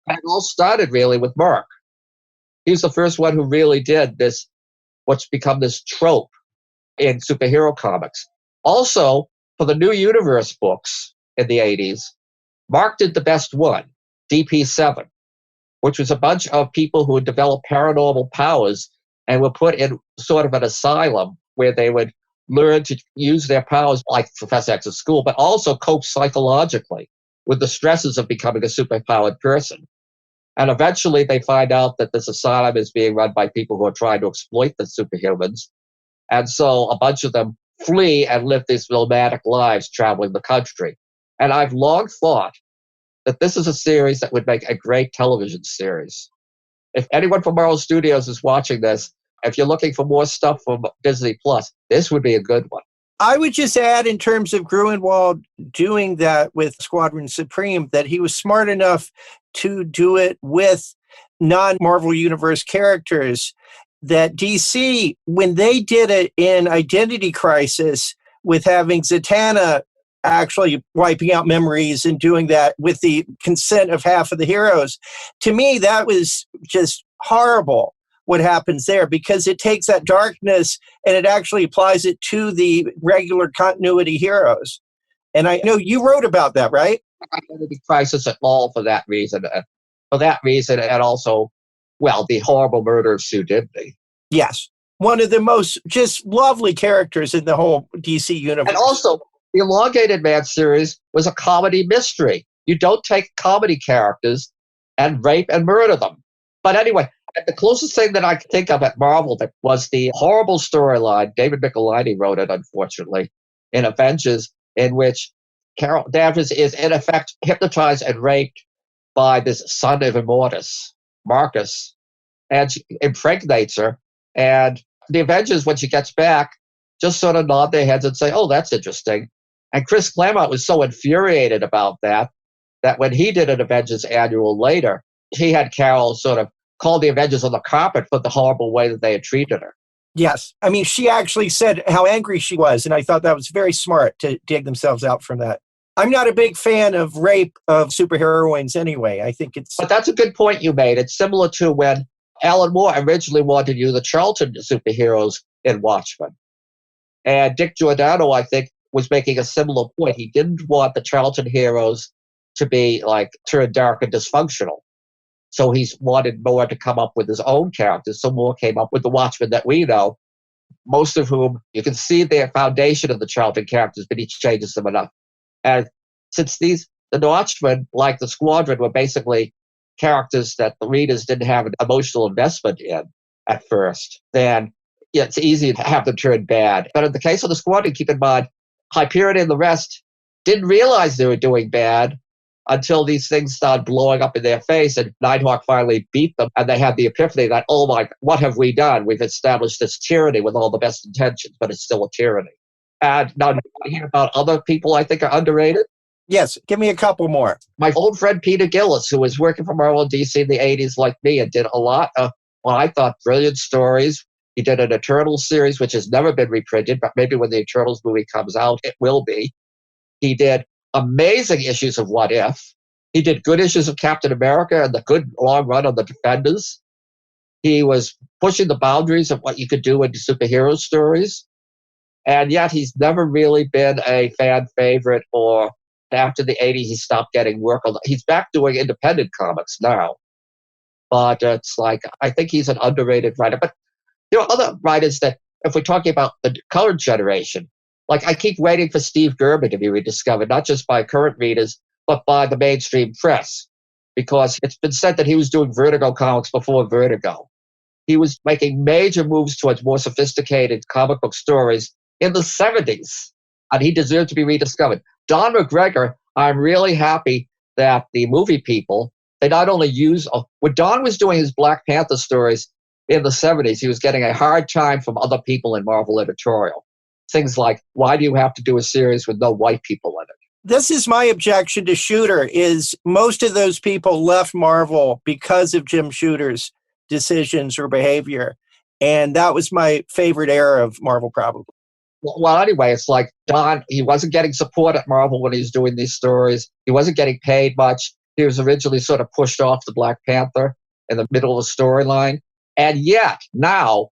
And it all started really with Mark. He was the first one who really did this, what's become this trope in superhero comics. Also, for the New Universe books in the 80s, Mark did the best one, DP7, which was a bunch of people who had developed paranormal powers and were put in sort of an asylum where they would learn to use their powers like Professor X at school, but also cope psychologically with the stresses of becoming a superpowered person. And eventually they find out that this asylum is being run by people who are trying to exploit the superhumans. And so a bunch of them flee and live these nomadic lives traveling the country. And I've long thought that this is a series that would make a great television series. If anyone from Marvel Studios is watching this, if you're looking for more stuff from Disney Plus, this would be a good one. I would just add, in terms of Gruenwald doing that with Squadron Supreme, that he was smart enough to do it with non-Marvel Universe characters. That DC, when they did it in Identity Crisis with having Zatanna actually wiping out memories and doing that with the consent of half of the heroes, to me, that was just horrible what happens there, because it takes that darkness and it actually applies it to the regular continuity heroes. And I know you wrote about that, right? Identity Crisis at all for that reason. And also, well, the horrible murder of Sue Dibney. Yes. One of the most just lovely characters in the whole DC universe. And also, the Elongated Man series was a comedy mystery. You don't take comedy characters and rape and murder them. But anyway, the closest thing that I could think of at Marvel that was the horrible storyline, David Michelinie wrote it, unfortunately, in Avengers, in which Carol Danvers is, in effect, hypnotized and raped by this son of Immortus, Marcus, and she impregnates her. And the Avengers, when she gets back, just sort of nod their heads and say, oh, that's interesting. And Chris Claremont was so infuriated about that when he did an Avengers annual later, he had Carol sort of call the Avengers on the carpet for the horrible way that they had treated her. Yes. I mean, she actually said how angry she was, and I thought that was very smart to dig themselves out from that. I'm not a big fan of rape of superheroines anyway. I think it's... But that's a good point you made. It's similar to when Alan Moore originally wanted to use the Charlton superheroes in Watchmen. And Dick Giordano, I think, was making a similar point. He didn't want the Charlton heroes to be like turned dark and dysfunctional. So he wanted Moore to come up with his own characters. So Moore came up with the Watchmen that we know, most of whom you can see their foundation of the Charlton characters, but he changes them enough. And since the Watchmen, like the Squadron, were basically characters that the readers didn't have an emotional investment in at first, then it's easy to have them turn bad. But in the case of the Squadron, keep in mind, Hyperion and the rest didn't realize they were doing bad until these things started blowing up in their face, and Nighthawk finally beat them, and they had the epiphany that, oh my, what have we done? We've established this tyranny with all the best intentions, but it's still a tyranny. And now, do you want to hear about other people I think are underrated? Yes, give me a couple more. My old friend Peter Gillis, who was working for Marvel DC in the 80s like me and did a lot of what I thought brilliant stories. He did an Eternals series, which has never been reprinted, but maybe when the Eternals movie comes out, it will be. He did amazing issues of What If. He did good issues of Captain America and the good long run on the Defenders. He was pushing the boundaries of what you could do in superhero stories. And yet he's never really been a fan favorite, or after the 80s, he stopped getting work. He's back doing independent comics now. But it's like, I think he's an underrated writer. But other writers that, if we're talking about the current generation, like I keep waiting for Steve Gerber to be rediscovered, not just by current readers, but by the mainstream press, because it's been said that he was doing Vertigo comics before Vertigo. He was making major moves towards more sophisticated comic book stories in the 70s, and he deserved to be rediscovered. Don McGregor, I'm really happy that the movie people, they not only use, when Don was doing his Black Panther stories in the 70s, he was getting a hard time from other people in Marvel editorial. Things like, why do you have to do a series with no white people in it? This is my objection to Shooter, is most of those people left Marvel because of Jim Shooter's decisions or behavior. And that was my favorite era of Marvel, probably. Well, anyway, it's like Don, he wasn't getting support at Marvel when he was doing these stories. He wasn't getting paid much. He was originally sort of pushed off the Black Panther in the middle of the storyline. And yet, now,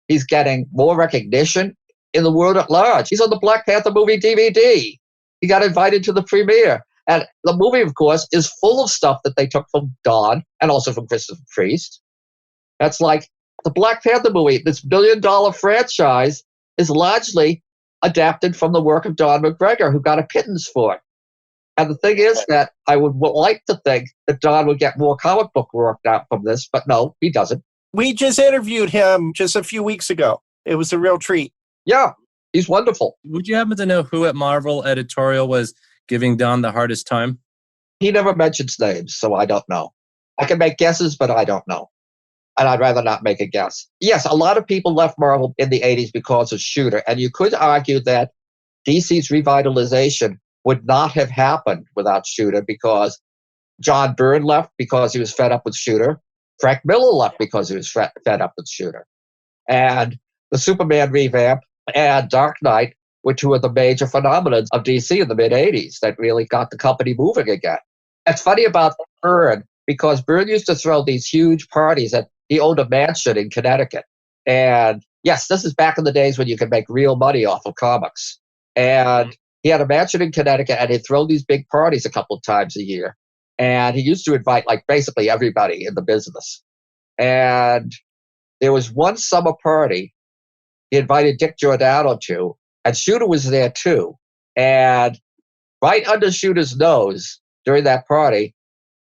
he's getting more recognition in the world at large. He's on the Black Panther movie DVD. He got invited to the premiere. And the movie, of course, is full of stuff that they took from Don and also from Christopher Priest. That's like the Black Panther movie, this billion-dollar franchise, is largely adapted from the work of Don McGregor, who got a pittance for it. And the thing is that I would like to think that Don would get more comic book work out from this, but no, he doesn't. We just interviewed him just a few weeks ago. It was a real treat. Yeah, he's wonderful. Would you happen to know who at Marvel editorial was giving Don the hardest time? He never mentions names, so I don't know. I can make guesses, but I don't know. And I'd rather not make a guess. Yes, a lot of people left Marvel in the 80s because of Shooter. And you could argue that DC's revitalization would not have happened without Shooter, because John Byrne left because he was fed up with Shooter. Frank Miller left because he was fed up with Shooter. And the Superman revamp and Dark Knight were two of the major phenomena of DC in the mid-80s that really got the company moving again. It's funny about Byrne, because Byrne used to throw these huge parties at, he owned a mansion in Connecticut. And yes, this is back in the days when you could make real money off of comics. And he had a mansion in Connecticut, and he'd throw these big parties a couple of times a year. And he used to invite like basically everybody in the business. And there was one summer party he invited Dick Giordano to, and Shooter was there too. And right under Shooter's nose during that party,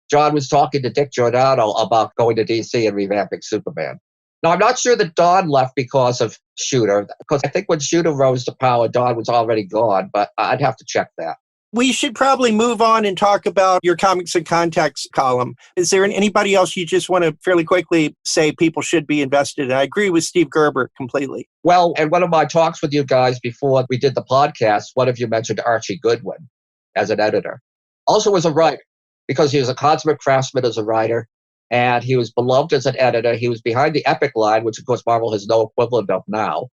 John was talking to Dick Giordano about going to DC and revamping Superman. Now, I'm not sure that Don left because of Shooter, because I think when Shooter rose to power, Don was already gone, but I'd have to check that. We should probably move on and talk about your Comics in Context column. Is there anybody else you just want to fairly quickly say people should be invested in? I agree with Steve Gerber completely. Well, in one of my talks with you guys before we did the podcast, one of you mentioned Archie Goodwin as an editor. Also as a writer, because he was a consummate craftsman as a writer, and he was beloved as an editor. He was behind the Epic line, which, of course, Marvel has no equivalent of now.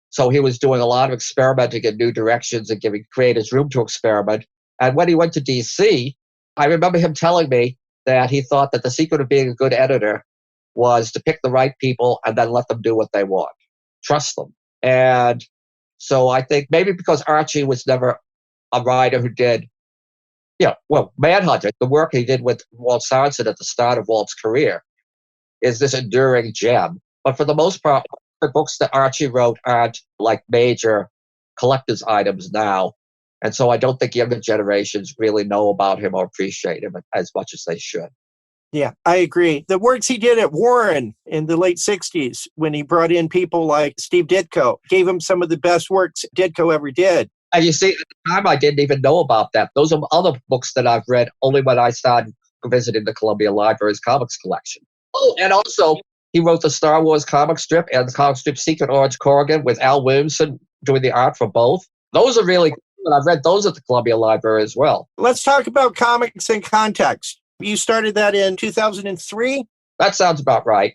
So he was doing a lot of experimenting in new directions and giving creators room to experiment. And when he went to DC, I remember him telling me that he thought that the secret of being a good editor was to pick the right people and then let them do what they want. Trust them. And so I think maybe because Archie was never a writer who did, Manhunter, the work he did with Walt Simonson at the start of Walt's career, is this enduring gem. But for the most part, the books that Archie wrote aren't like major collector's items now. And so I don't think younger generations really know about him or appreciate him as much as they should. Yeah, I agree. The works he did at Warren in the late 60s, when he brought in people like Steve Ditko, gave him some of the best works Ditko ever did. And you see, at the time, I didn't even know about that. Those are other books that I've read only when I started visiting the Columbia Library's comics collection. Oh, and also, he wrote the Star Wars comic strip and the comic strip Secret Orange Corrigan with Al Williamson doing the art for both. Those are really cool. I've read those at the Columbia Library as well. Let's talk about Comics in Context. You started that in 2003? That sounds about right.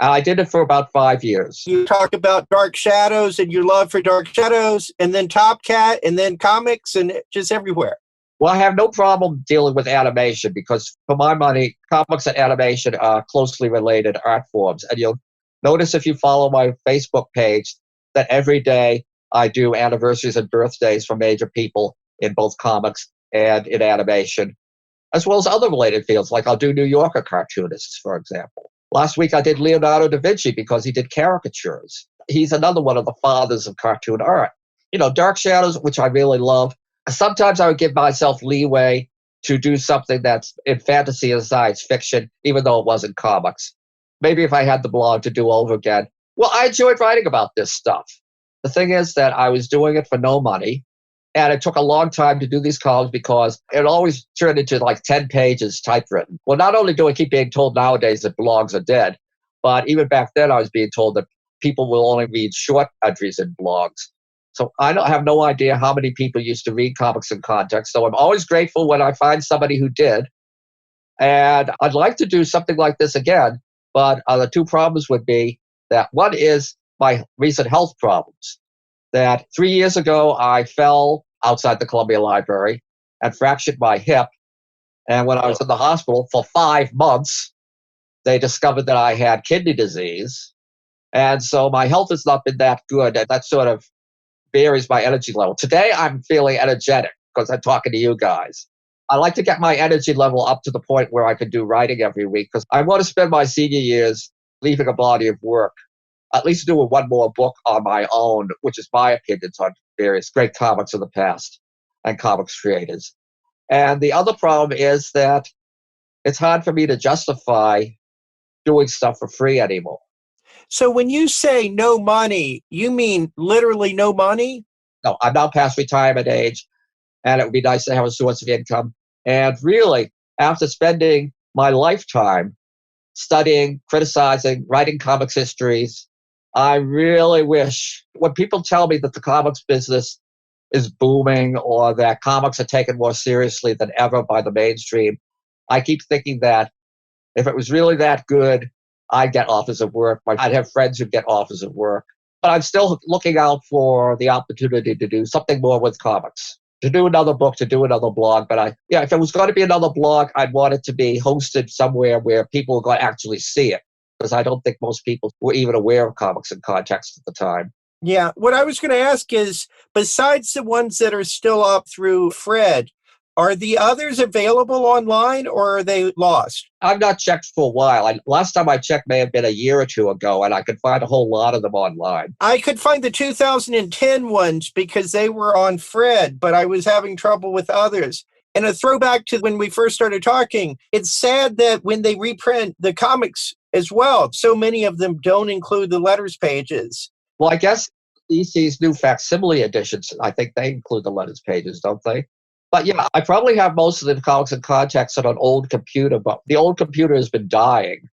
I did it for about 5 years. You talk about Dark Shadows and your love for Dark Shadows, and then Top Cat, and then comics, and just everywhere. Well, I have no problem dealing with animation because, for my money, comics and animation are closely related art forms. And you'll notice if you follow my Facebook page that every day I do anniversaries and birthdays for major people in both comics and in animation, as well as other related fields, like I'll do New Yorker cartoonists, for example. Last week I did Leonardo da Vinci because he did caricatures. He's another one of the fathers of cartoon art. Dark Shadows, which I really love. Sometimes I would give myself leeway to do something that's in fantasy and science fiction, even though it wasn't comics. Maybe if I had the blog to do over again. Well, I enjoyed writing about this stuff. The thing is that I was doing it for no money, and it took a long time to do these columns because it always turned into like 10 pages typewritten. Well, not only do I keep being told nowadays that blogs are dead, but even back then I was being told that people will only read short entries in blogs. So I have no idea how many people used to read comics in context. So I'm always grateful when I find somebody who did. And I'd like to do something like this again. But the two problems would be that one is my recent health problems. That 3 years ago, I fell outside the Columbia Library and fractured my hip. And when I was in the hospital for 5 months, they discovered that I had kidney disease. And so my health has not been that good. And that sort of varies my energy level. Today, I'm feeling energetic because I'm talking to you guys. I like to get my energy level up to the point where I can do writing every week because I want to spend my senior years leaving a body of work, at least doing one more book on my own, which is my opinions on various great comics of the past and comics creators. And the other problem is that it's hard for me to justify doing stuff for free anymore. So when you say no money, you mean literally no money? No, I'm now past retirement age, and it would be nice to have a source of income. And really, after spending my lifetime studying, criticizing, writing comics histories, I really wish when people tell me that the comics business is booming or that comics are taken more seriously than ever by the mainstream, I keep thinking that if it was really that good, I'd get offers of work. I'd have friends who'd get offers of work. But I'm still looking out for the opportunity to do something more with comics, to do another book, to do another blog. But if it was going to be another blog, I'd want it to be hosted somewhere where people were going to actually see it, because I don't think most people were even aware of comics in context at the time. Yeah. What I was going to ask is, besides the ones that are still up through Fred, are the others available online or are they lost? I've not checked for a while. Last time I checked may have been a year or two ago, and I could find a whole lot of them online. I could find the 2010 ones because they were on Fred, but I was having trouble with others. And a throwback to when we first started talking, it's sad that when they reprint the comics as well, so many of them don't include the letters pages. Well, I guess DC's new facsimile editions, I think they include the letters pages, don't they? But yeah, I probably have most of the comics in context on an old computer, but the old computer has been dying.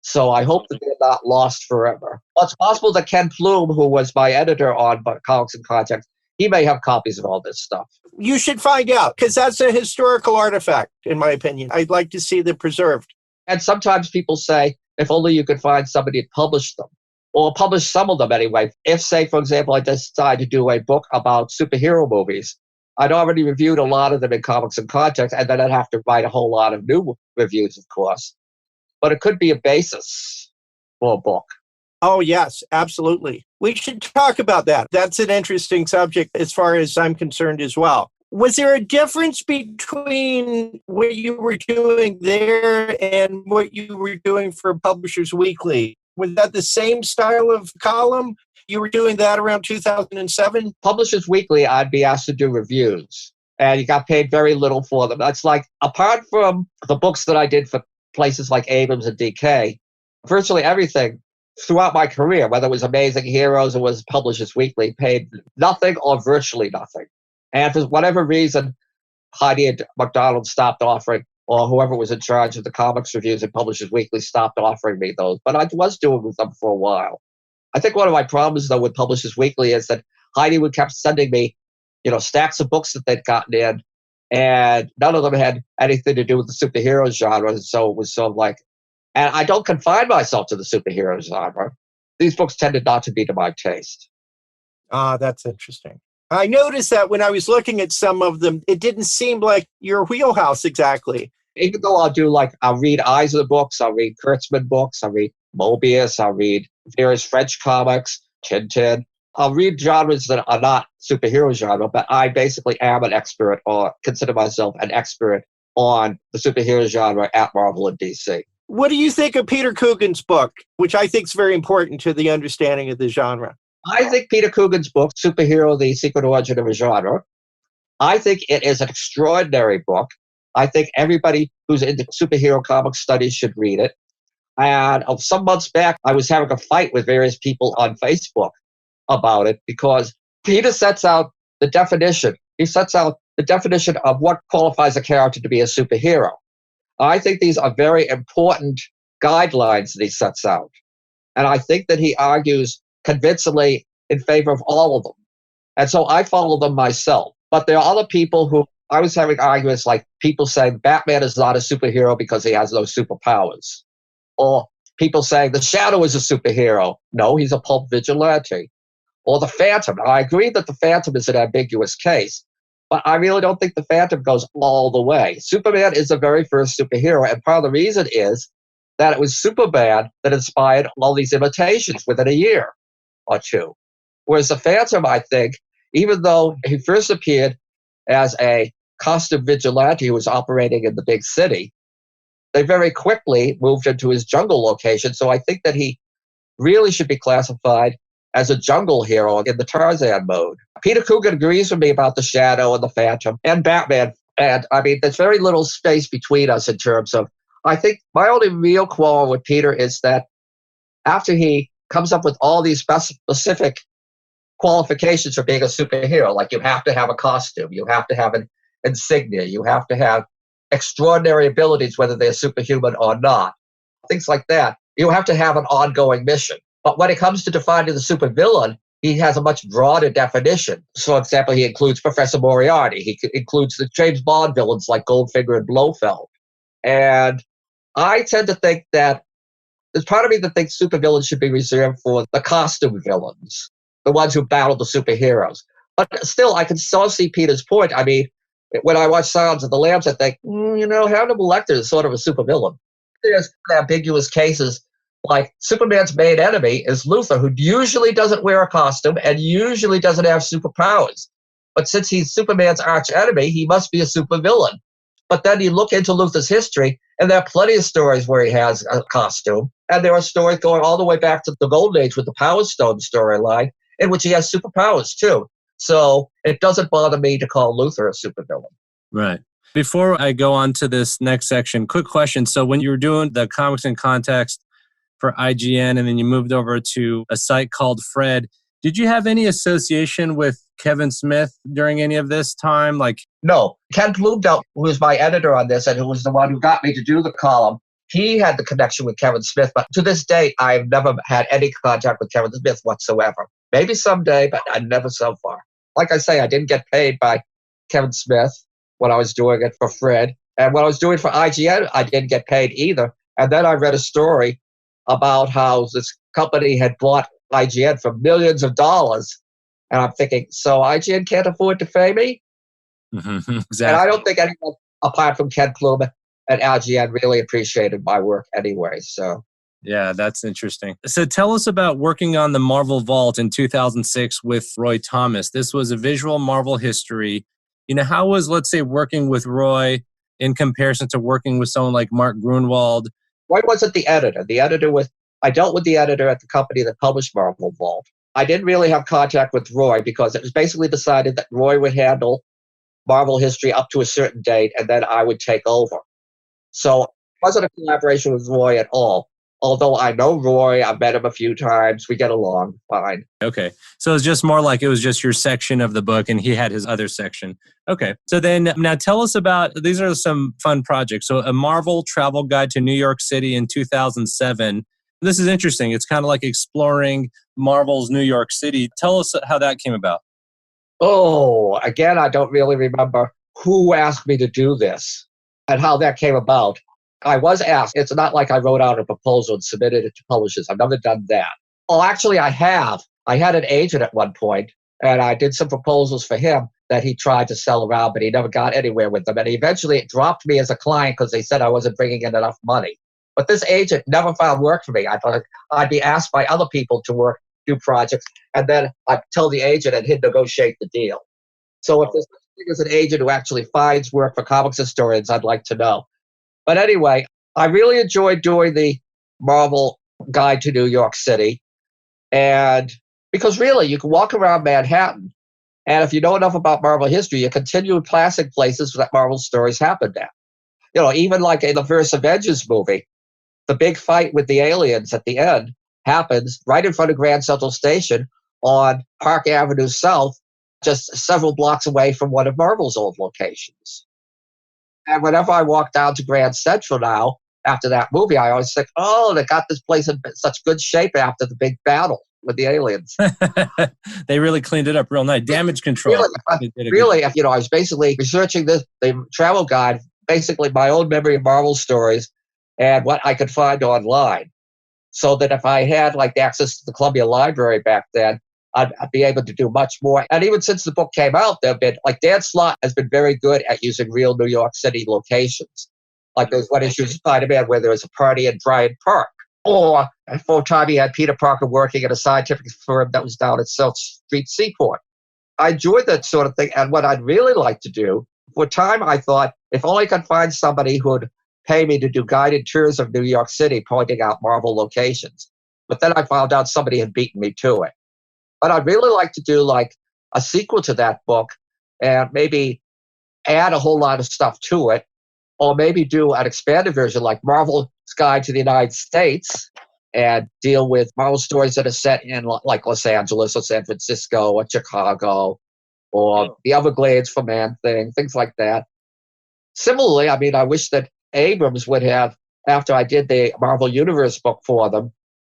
So I hope that they're not lost forever. Well, it's possible that Ken Plume, who was my editor on Comics in Context, he may have copies of all this stuff. You should find out, because that's a historical artifact, in my opinion. I'd like to see them preserved. And sometimes people say, if only you could find somebody to publish them, or publish some of them anyway. If, say, for example, I decide to do a book about superhero movies, I'd already reviewed a lot of them in Comics in Context, and then I'd have to write a whole lot of new reviews, of course. But it could be a basis for a book. Oh, yes, absolutely. We should talk about that. That's an interesting subject as far as I'm concerned as well. Was there a difference between what you were doing there and what you were doing for Publishers Weekly? Was that the same style of column? You were doing that around 2007? Publishers Weekly, I'd be asked to do reviews, and you got paid very little for them. That's like, apart from the books that I did for places like Abrams and DK, virtually everything throughout my career, whether it was Amazing Heroes or was Publishers Weekly, paid nothing or virtually nothing. And for whatever reason, Heidi and McDonald stopped offering, or whoever was in charge of the comics reviews at Publishers Weekly stopped offering me those. But I was doing with them for a while. I think one of my problems, though, with Publishers Weekly is that Heidi would keep sending me, stacks of books that they'd gotten in, and none of them had anything to do with the superhero genre. So it was sort of like, and I don't confine myself to the superhero genre. These books tended not to be to my taste. Ah, that's interesting. I noticed that when I was looking at some of them, it didn't seem like your wheelhouse exactly. Even though I'll read Eisner books, I'll read Kurtzman books, I'll read Mobius, I'll read various French comics, Tintin, I'll read genres that are not superhero genre, but I basically am an expert or consider myself an expert on the superhero genre at Marvel and DC. What do you think of Peter Coogan's book, which I think is very important to the understanding of the genre? I think Peter Coogan's book, Superhero, The Secret Origin of a Genre, I think it is an extraordinary book. I think everybody who's into superhero comic studies should read it. And some months back, I was having a fight with various people on Facebook about it because Peter sets out the definition. He sets out the definition of what qualifies a character to be a superhero. I think these are very important guidelines that he sets out. And I think that he argues convincingly in favor of all of them. And so I follow them myself. But there are other people who, I was having arguments like people saying Batman is not a superhero because he has no superpowers. Or people saying the Shadow is a superhero. No, he's a pulp vigilante. Or the Phantom. Now, I agree that the Phantom is an ambiguous case, but I really don't think the Phantom goes all the way. Superman is the very first superhero, and part of the reason is that it was Superman that inspired all these imitations within a year or two. Whereas the Phantom, I think, even though he first appeared as a costume vigilante who was operating in the big city, they very quickly moved into his jungle location. So I think that he really should be classified as a jungle hero in the Tarzan mode. Peter Coogan agrees with me about the Shadow and the Phantom and Batman. And I mean, there's very little space between us in terms of, I think my only real quarrel with Peter is that after he comes up with all these specific qualifications for being a superhero, like you have to have a costume, you have to have an insignia, you have to have extraordinary abilities, whether they're superhuman or not, things like that. You have to have an ongoing mission. But when it comes to defining the supervillain, he has a much broader definition. So, for example, he includes Professor Moriarty. He includes the James Bond villains like Goldfinger and Blofeld. And I tend to think that there's part of me that thinks supervillains should be reserved for the costume villains, the ones who battle the superheroes. But still, I can still see Peter's point. I mean, when I watch Silence of the Lambs, I think, Hannibal Lecter is sort of a supervillain. There's ambiguous cases. Like Superman's main enemy is Luthor, who usually doesn't wear a costume and usually doesn't have superpowers. But since he's Superman's arch enemy, he must be a supervillain. But then you look into Luthor's history, and there are plenty of stories where he has a costume. And there are stories going all the way back to the Golden Age with the Power Stone storyline, in which he has superpowers too. So it doesn't bother me to call Luthor a supervillain. Right. Before I go on to this next section, quick question. So when you were doing the Comics in Context for IGN, and then you moved over to a site called Fred, did you have any association with Kevin Smith during any of this time? No. Ken Blumdell, who was my editor on this and who was the one who got me to do the column, he had the connection with Kevin Smith. But to this day, I've never had any contact with Kevin Smith whatsoever. Maybe someday, but I never so far. Like I say, I didn't get paid by Kevin Smith when I was doing it for Fred. And when I was doing it for IGN, I didn't get paid either. And then I read a story about how this company had bought IGN for millions of dollars. And I'm thinking, so IGN can't afford to pay me? Mm-hmm, exactly. And I don't think anyone, apart from Ken Plume and IGN, really appreciated my work anyway. So, yeah, that's interesting. So tell us about working on the Marvel Vault in 2006 with Roy Thomas. This was a visual Marvel history. How was, let's say, working with Roy in comparison to working with someone like Mark Gruenwald? Roy wasn't the editor. I dealt with the editor at the company that published Marvel Vault. I didn't really have contact with Roy because it was basically decided that Roy would handle Marvel history up to a certain date, and then I would take over. So it wasn't a collaboration with Roy at all. Although I know Roy, I've met him a few times. We get along fine. Okay. So it's just more like it was just your section of the book and he had his other section. Okay. So then now tell us about, these are some fun projects. So a Marvel travel guide to New York City in 2007. This is interesting. It's kind of like exploring Marvel's New York City. Tell us how that came about. Oh, again, I don't really remember who asked me to do this and how that came about. I was asked. It's not like I wrote out a proposal and submitted it to publishers. I've never done that. Oh, actually, I have. I had an agent at one point, and I did some proposals for him that he tried to sell around, but he never got anywhere with them. And he eventually dropped me as a client because they said I wasn't bringing in enough money. But this agent never found work for me. I thought I'd be asked by other people to work do projects, and then I'd tell the agent and he'd negotiate the deal. So if there's such a thing as an agent who actually finds work for comics historians, I'd like to know. But anyway, I really enjoyed doing the Marvel Guide to New York City. And because really, you can walk around Manhattan, and if you know enough about Marvel history, you continue in classic places that Marvel stories happened at. You know, even like in the first Avengers movie, the big fight with the aliens at the end happens right in front of Grand Central Station on Park Avenue South, just several blocks away from one of Marvel's old locations. And whenever I walk down to Grand Central now, after that movie, I always think, oh, they got this place in such good shape after the big battle with the aliens. They really cleaned it up real nice. Damage control. Really, I was basically researching the travel guide, basically my own memory of Marvel stories and what I could find online. So that if I had like access to the Columbia Library back then, I'd be able to do much more. And even since the book came out, there have been, like Dan Slott has been very good at using real New York City locations. Like there's one issue of Spider-Man where there was a party in Bryant Park. Or for a time he had Peter Parker working at a scientific firm that was down at South Street Seaport. I enjoyed that sort of thing. And what I'd really like to do, for a time I thought, if only I could find somebody who would pay me to do guided tours of New York City, pointing out Marvel locations. But then I found out somebody had beaten me to it. But I'd really like to do like a sequel to that book and maybe add a whole lot of stuff to it, or maybe do an expanded version like Marvel's Guide to the United States and deal with Marvel stories that are set in like Los Angeles or San Francisco or Chicago or the Everglades for Man-Thing, things like that. Similarly, I mean, I wish that Abrams would have, after I did the Marvel Universe book for them,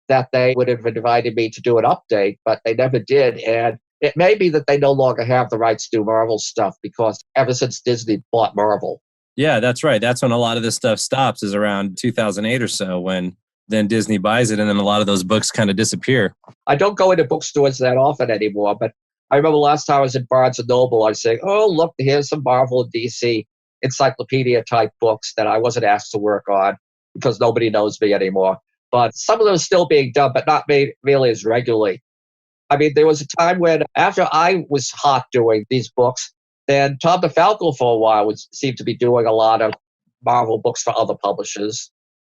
that they would have invited me to do an update, but they never did. And it may be that they no longer have the rights to do Marvel stuff because ever since Disney bought Marvel. Yeah, that's right. That's when a lot of this stuff stops, is around 2008 or so, when then Disney buys it and then a lot of those books kind of disappear. I don't go into bookstores that often anymore, but I remember last time I was in Barnes & Noble, I was saying, oh, look, here's some Marvel and DC Encyclopedia type books that I wasn't asked to work on because nobody knows me anymore. But some of them are still being done, but not made really as regularly. I mean, there was a time when after I was hot doing these books, then Tom DeFalco for a while seemed to be doing a lot of Marvel books for other publishers,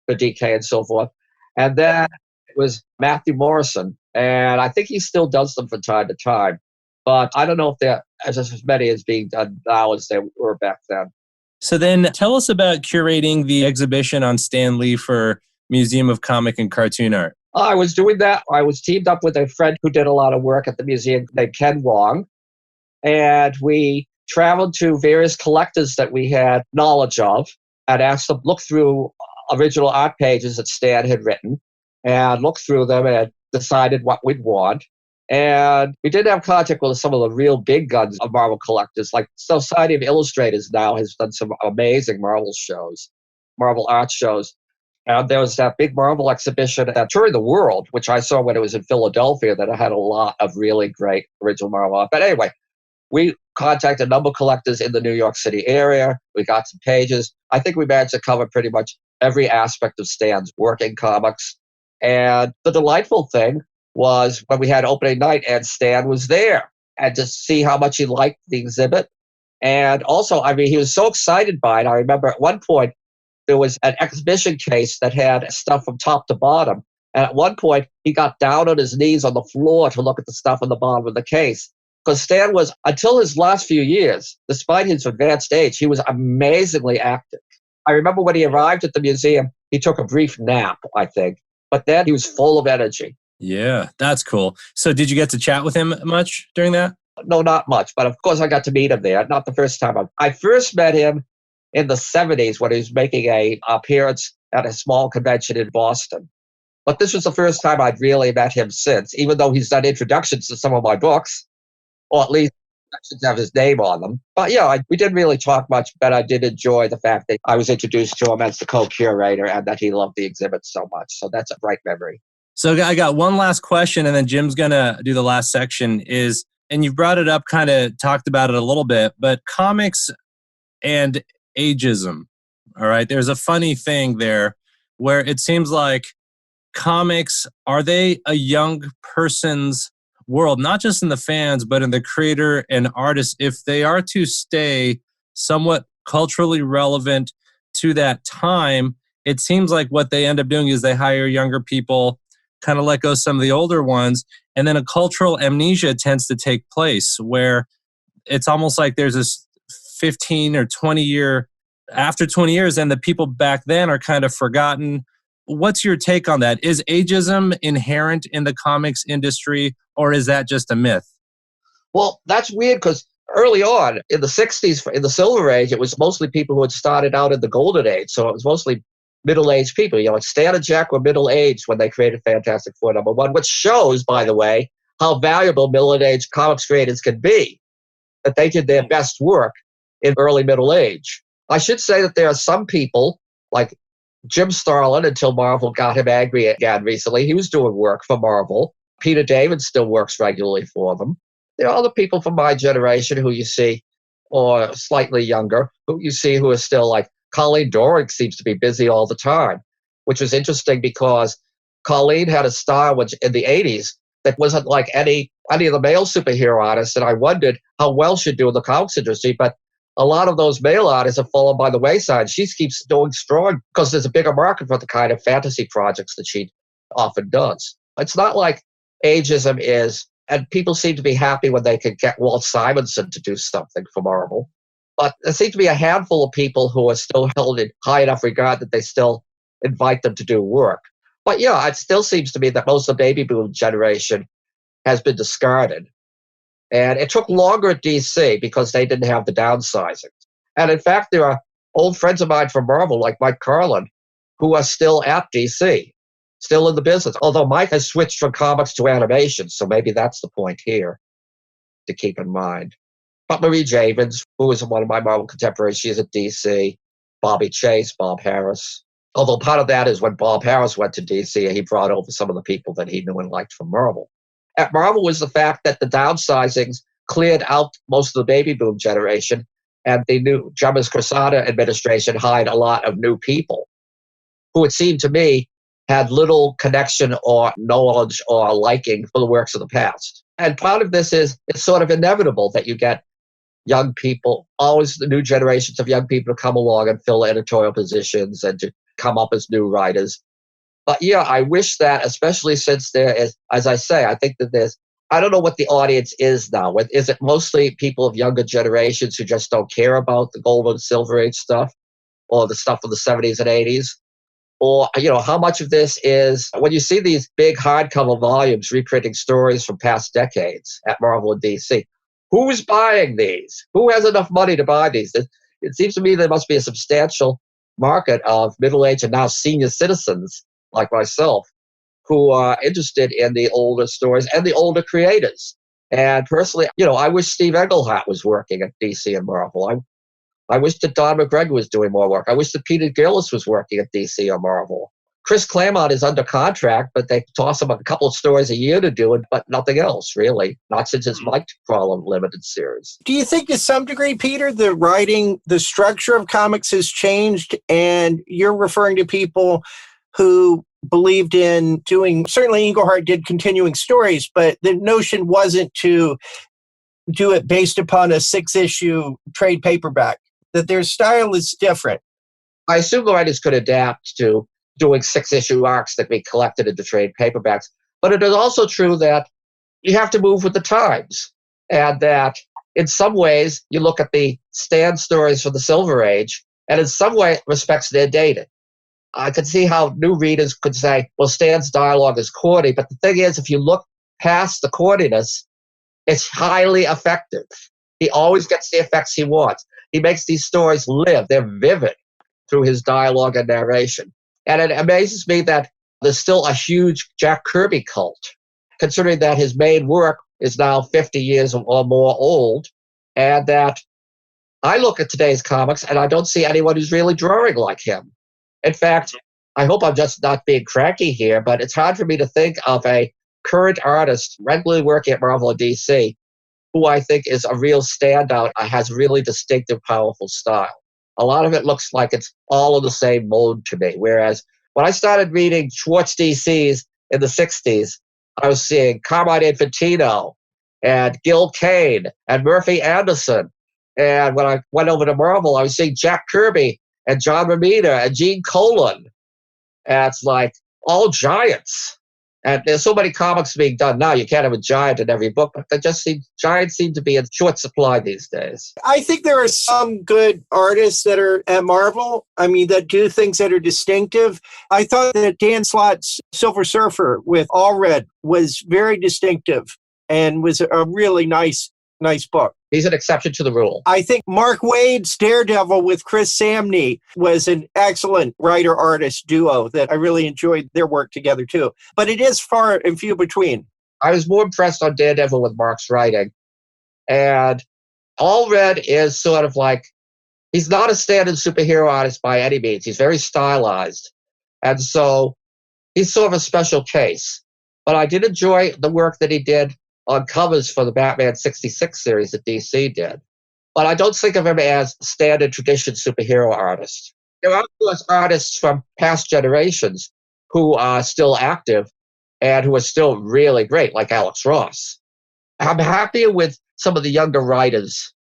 for DK and so forth. And then it was Matthew Morrison. And I think he still does them from time to time. But I don't know if they're as many as being done now as they were back then. So then tell us about curating the exhibition on Stan Lee for Museum of Comic and Cartoon Art. I was doing that. I was teamed up with a friend who did a lot of work at the museum named Ken Wong. And we traveled to various collectors that we had knowledge of and asked them to look through original art pages that Stan had written and look through them and decided what we'd want. And we did have contact with some of the real big guns of Marvel collectors, like Society of Illustrators now has done some amazing Marvel shows, Marvel art shows. And there was that big Marvel exhibition at Touring the World, which I saw when it was in Philadelphia, that had a lot of really great original Marvel art. But anyway, we contacted a number of collectors in the New York City area. We got some pages. I think we managed to cover pretty much every aspect of Stan's work in comics. And the delightful thing was when we had opening night and Stan was there, and to see how much he liked the exhibit. And also, I mean, he was so excited by it. I remember at one point, there was an exhibition case that had stuff from top to bottom. And at one point, he got down on his knees on the floor to look at the stuff on the bottom of the case. Because Stan was, until his last few years, despite his advanced age, he was amazingly active. I remember when he arrived at the museum, he took a brief nap, I think. But then he was full of energy. Yeah, that's cool. So did you get to chat with him much during that? No, not much. But of course, I got to meet him there. Not the first time. I first met him in the 70s when he was making an appearance at a small convention in Boston. But this was the first time I'd really met him since, even though he's done introductions to some of my books, or at least introductions have his name on them. But yeah, we didn't really talk much, but I did enjoy the fact that I was introduced to him as the co-curator and that he loved the exhibit so much. So that's a bright memory. So I got one last question, and then Jim's going to do the last section is, and you've brought it up, kind of talked about it a little bit, but comics and ageism, all right? There's a funny thing there where it seems like comics, are they a young person's world, not just in the fans, but in the creator and artist, if they are to stay somewhat culturally relevant to that time? It seems like what they end up doing is they hire younger people, kind of let go some of the older ones, and then a cultural amnesia tends to take place where it's almost like there's this 15 or 20 year, after 20 years, and the people back then are kind of forgotten. What's your take on that? Is ageism inherent in the comics industry, or is that just a myth? Well, that's weird because early on in the 60s, in the Silver Age, it was mostly people who had started out in the Golden Age. So it was mostly middle-aged people. You know, Stan and Jack were middle-aged when they created Fantastic Four #1, which shows, by the way, how valuable middle-aged comics creators can be, that they did their best work in early middle age. I should say that there are some people, like Jim Starlin, until Marvel got him angry again recently. He was doing work for Marvel. Peter David still works regularly for them. There are other people from my generation who you see, or slightly younger, who you see who are still like Colleen Doring seems to be busy all the time, which was interesting because Colleen had a style which in the 80s that wasn't like any of the male superhero artists, and I wondered how well she'd do in the comics industry, but a lot of those male artists have fallen by the wayside. She keeps doing strong because there's a bigger market for the kind of fantasy projects that she often does. It's not like ageism is, and people seem to be happy when they can get Walt Simonson to do something for Marvel. But there seems to be a handful of people who are still held in high enough regard that they still invite them to do work. But yeah, it still seems to me that most of the baby boom generation has been discarded. And it took longer at DC because they didn't have the downsizing. And in fact, there are old friends of mine from Marvel, like Mike Carlin, who are still at DC, still in the business. Although Mike has switched from comics to animation, so maybe that's the point here to keep in mind. But Marie Javins, who is one of my Marvel contemporaries, she is at DC. Bobby Chase, Bob Harris. Although part of that is when Bob Harris went to DC, he brought over some of the people that he knew and liked from Marvel. At Marvel was the fact that the downsizings cleared out most of the baby boom generation, and the new Jemas Quesada administration hired a lot of new people who, it seemed to me, had little connection or knowledge or liking for the works of the past. And part of this is it's sort of inevitable that you get young people, always the new generations of young people to come along and fill editorial positions and to come up as new writers. But yeah, I wish that, especially since there is, as I say, I think that there's, I don't know what the audience is now. Is it mostly people of younger generations who just don't care about the gold and silver age stuff or the stuff of the 70s and 80s? Or, you know, how much of this is, when you see these big hardcover volumes reprinting stories from past decades at Marvel and DC, who's buying these? Who has enough money to buy these? It seems to me there must be a substantial market of middle-aged and now senior citizens like myself who are interested in the older stories and the older creators. And personally, you know, I wish Steve Englehart was working at DC and Marvel. I wish that Don McGregor was doing more work. I wish that Peter Gillis was working at DC or Marvel. Chris Claremont is under contract, but they toss him a couple of stories a year to do it, but nothing else, really. Not since his Mike Crawlin limited series. Do you think to some degree, Peter, the writing, the structure of comics has changed, and you're referring to people who believed in doing, certainly Englehart did continuing stories, but the notion wasn't to do it based upon a 6-issue trade paperback, that their style is different? I assume the writers could adapt to doing 6-issue arcs that be collected into trade paperbacks. But it is also true that you have to move with the times, and that in some ways you look at the Stan stories from the Silver Age, and in some way respects they're dated. I could see how new readers could say, well, Stan's dialogue is corny, but the thing is, if you look past the corniness, it's highly effective. He always gets the effects he wants. He makes these stories live. They're vivid through his dialogue and narration. And it amazes me that there's still a huge Jack Kirby cult, considering that his main work is now 50 years or more old, and that I look at today's comics and I don't see anyone who's really drawing like him. In fact, I hope I'm just not being cranky here, but it's hard for me to think of a current artist regularly working at Marvel or DC who I think is a real standout, has really distinctive, powerful style. A lot of it looks like it's all in the same mold to me, whereas When I started reading Schwartz DCs in the 60s, I was seeing Carmine Infantino and Gil Kane and Murphy Anderson. And when I went over to Marvel, I was seeing Jack Kirby and John Romita and Gene Colan. And it's like all giants. And there's so many comics being done now, you can't have a giant in every book, but giants seem to be in short supply these days. I think there are some good artists that are at Marvel, that do things that are distinctive. I thought that Dan Slott's Silver Surfer with All Red was very distinctive and was a really nice book. He's an exception to the rule. I think Mark Waid's Daredevil with Chris Samney was an excellent writer-artist duo that I really enjoyed their work together too. But it is far and few between. I was more impressed on Daredevil with Mark's writing. And All Red is sort of like, he's not a standard superhero artist by any means. He's very stylized. And so he's sort of a special case. But I did enjoy the work that he did on covers for the Batman 66 series that DC did. But I don't think of him as standard tradition superhero artist. There are, of course, artists from past generations who are still active and who are still really great, like Alex Ross. I'm happier with some of the younger writers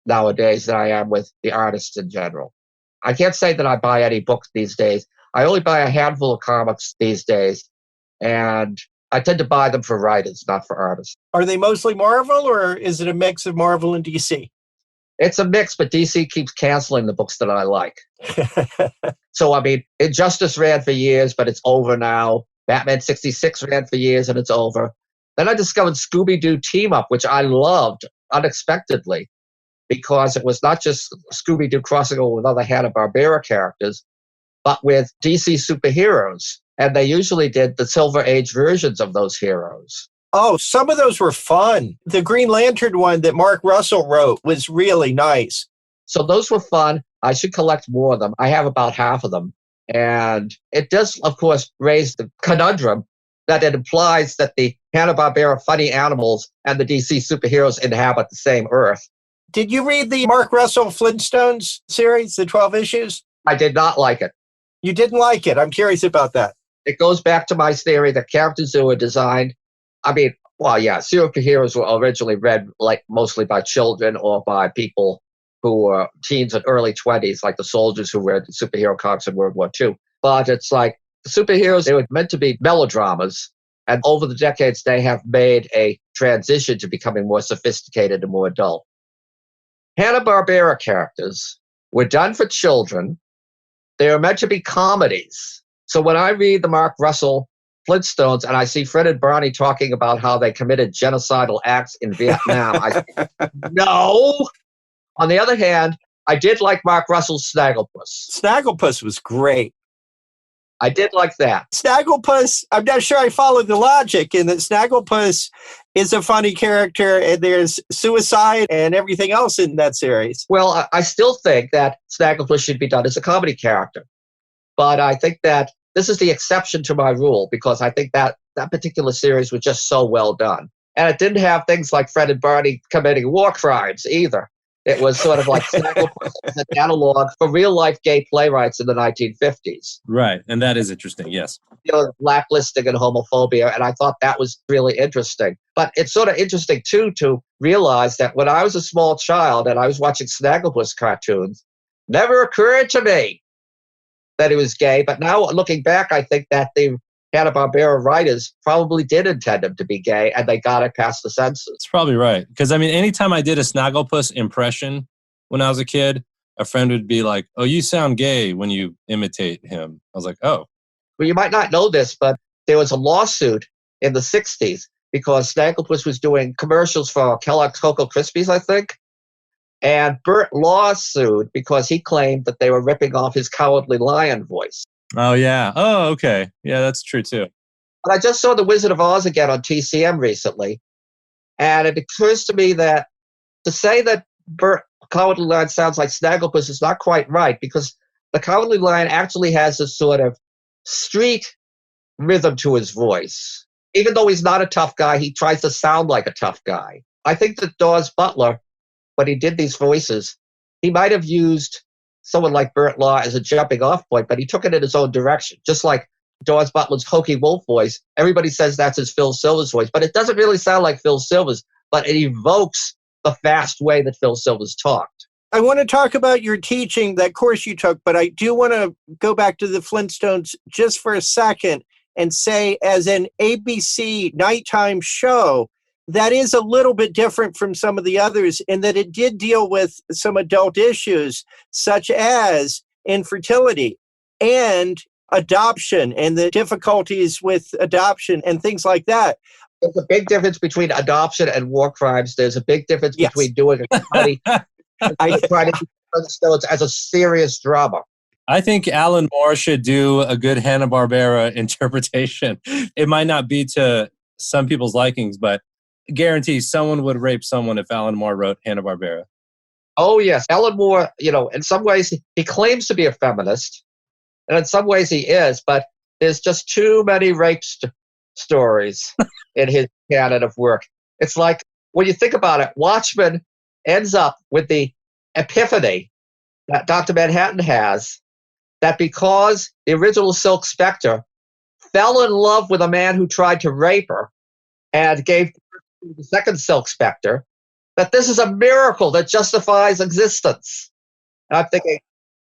nowadays than I am with the artists in general. I can't say that I buy any books these days. I only buy a handful of comics these days, and I tend to buy them for writers, not for artists. Are they mostly Marvel, or is it a mix of Marvel and DC? It's a mix, but DC keeps canceling the books that I like. So, Injustice ran for years, but it's over now. Batman 66 ran for years, and it's over. Then I discovered Scooby-Doo Team Up, which I loved unexpectedly, because it was not just Scooby-Doo crossing over with other Hanna-Barbera characters, but with DC superheroes. And they usually did the Silver Age versions of those heroes. Oh, some of those were fun. The Green Lantern one that Mark Russell wrote was really nice. So those were fun. I should collect more of them. I have about half of them. And it does, of course, raise the conundrum that it implies that the Hanna-Barbera funny animals and the DC superheroes inhabit the same Earth. Did you read the Mark Russell Flintstones series, the 12 issues? I did not like it. You didn't like it? I'm curious about that. It goes back to my theory that characters who were designed, superheroes were originally read mostly by children or by people who were teens and early 20s, like the soldiers who read superhero comics in World War II. But it's like the superheroes, they were meant to be melodramas. And over the decades, they have made a transition to becoming more sophisticated and more adult. Hanna-Barbera characters were done for children. They are meant to be comedies. So when I read the Mark Russell Flintstones and I see Fred and Barney talking about how they committed genocidal acts in Vietnam, I think, no. On the other hand, I did like Mark Russell's Snagglepuss. Snagglepuss was great. I did like that. Snagglepuss, I'm not sure I followed the logic in that Snagglepuss is a funny character and there's suicide and everything else in that series. Well, I still think that Snagglepuss should be done as a comedy character. But I think that this is the exception to my rule because I think that that particular series was just so well done. And it didn't have things like Fred and Barney committing war crimes either. It was sort of like Snagglepuss as an analog for real-life gay playwrights in the 1950s. Right, and that is interesting, yes. Blacklisting and homophobia, and I thought that was really interesting. But it's sort of interesting, too, to realize that when I was a small child and I was watching Snagglepuss cartoons, never occurred to me that he was gay. But now, looking back, I think that the Hanna-Barbera writers probably did intend him to be gay, and they got it past the censors. That's probably right. Because, anytime I did a Snagglepuss impression when I was a kid, a friend would be like, oh, you sound gay when you imitate him. I was like, oh. Well, you might not know this, but there was a lawsuit in the 60s because Snagglepuss was doing commercials for Kellogg's Cocoa Krispies, I think. And Burt lawsuit because he claimed that they were ripping off his Cowardly Lion voice. Oh, yeah. Oh, okay. Yeah, that's true, too. But I just saw The Wizard of Oz again on TCM recently. And it occurs to me that to say that Burt Cowardly Lion sounds like Snagglepuss is not quite right because the Cowardly Lion actually has this sort of street rhythm to his voice. Even though he's not a tough guy, he tries to sound like a tough guy. I think that Dawes Butler, when he did these voices, he might have used someone like Burt Law as a jumping off point, but he took it in his own direction. Just like Dawes Butler's Hokey Wolf voice, everybody says that's his Phil Silvers voice, but it doesn't really sound like Phil Silvers, but it evokes the fast way that Phil Silvers talked. I want to talk about your teaching, that course you took, but I do want to go back to the Flintstones just for a second and say, as an ABC nighttime show, that is a little bit different from some of the others in that it did deal with some adult issues, such as infertility and adoption and the difficulties with adoption and things like that. There's a big difference between adoption and war crimes. There's a big difference between doing a comedy and trying to understand as a serious drama. I think Alan Moore should do a good Hanna-Barbera interpretation. It might not be to some people's likings, but guarantee someone would rape someone if Alan Moore wrote Hanna-Barbera. Oh, yes. Alan Moore, in some ways, he claims to be a feminist. And in some ways he is, but there's just too many rape stories in his canon of work. It's like, when you think about it, Watchmen ends up with the epiphany that Dr. Manhattan has, that because the original Silk Spectre fell in love with a man who tried to rape her and gave birth to the second Silk Spectre, that this is a miracle that justifies existence. And I'm thinking,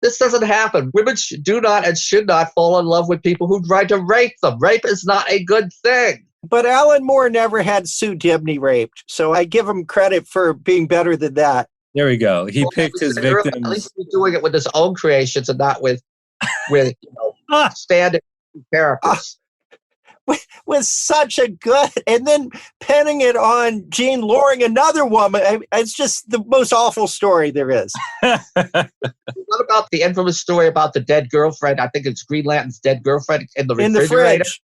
this doesn't happen. Women do not and should not fall in love with people who try to rape them. Rape is not a good thing. But Alan Moore never had Sue Dibney raped, so I give him credit for being better than that. There we go. He picked his victims. At least he's doing it with his own creations and not with standard characters. With such a good, and then penning it on Jean Loring, another woman. It's just the most awful story there is. What about the infamous story about the dead girlfriend? I think it's Green Lantern's dead girlfriend in the refrigerator. Fridge.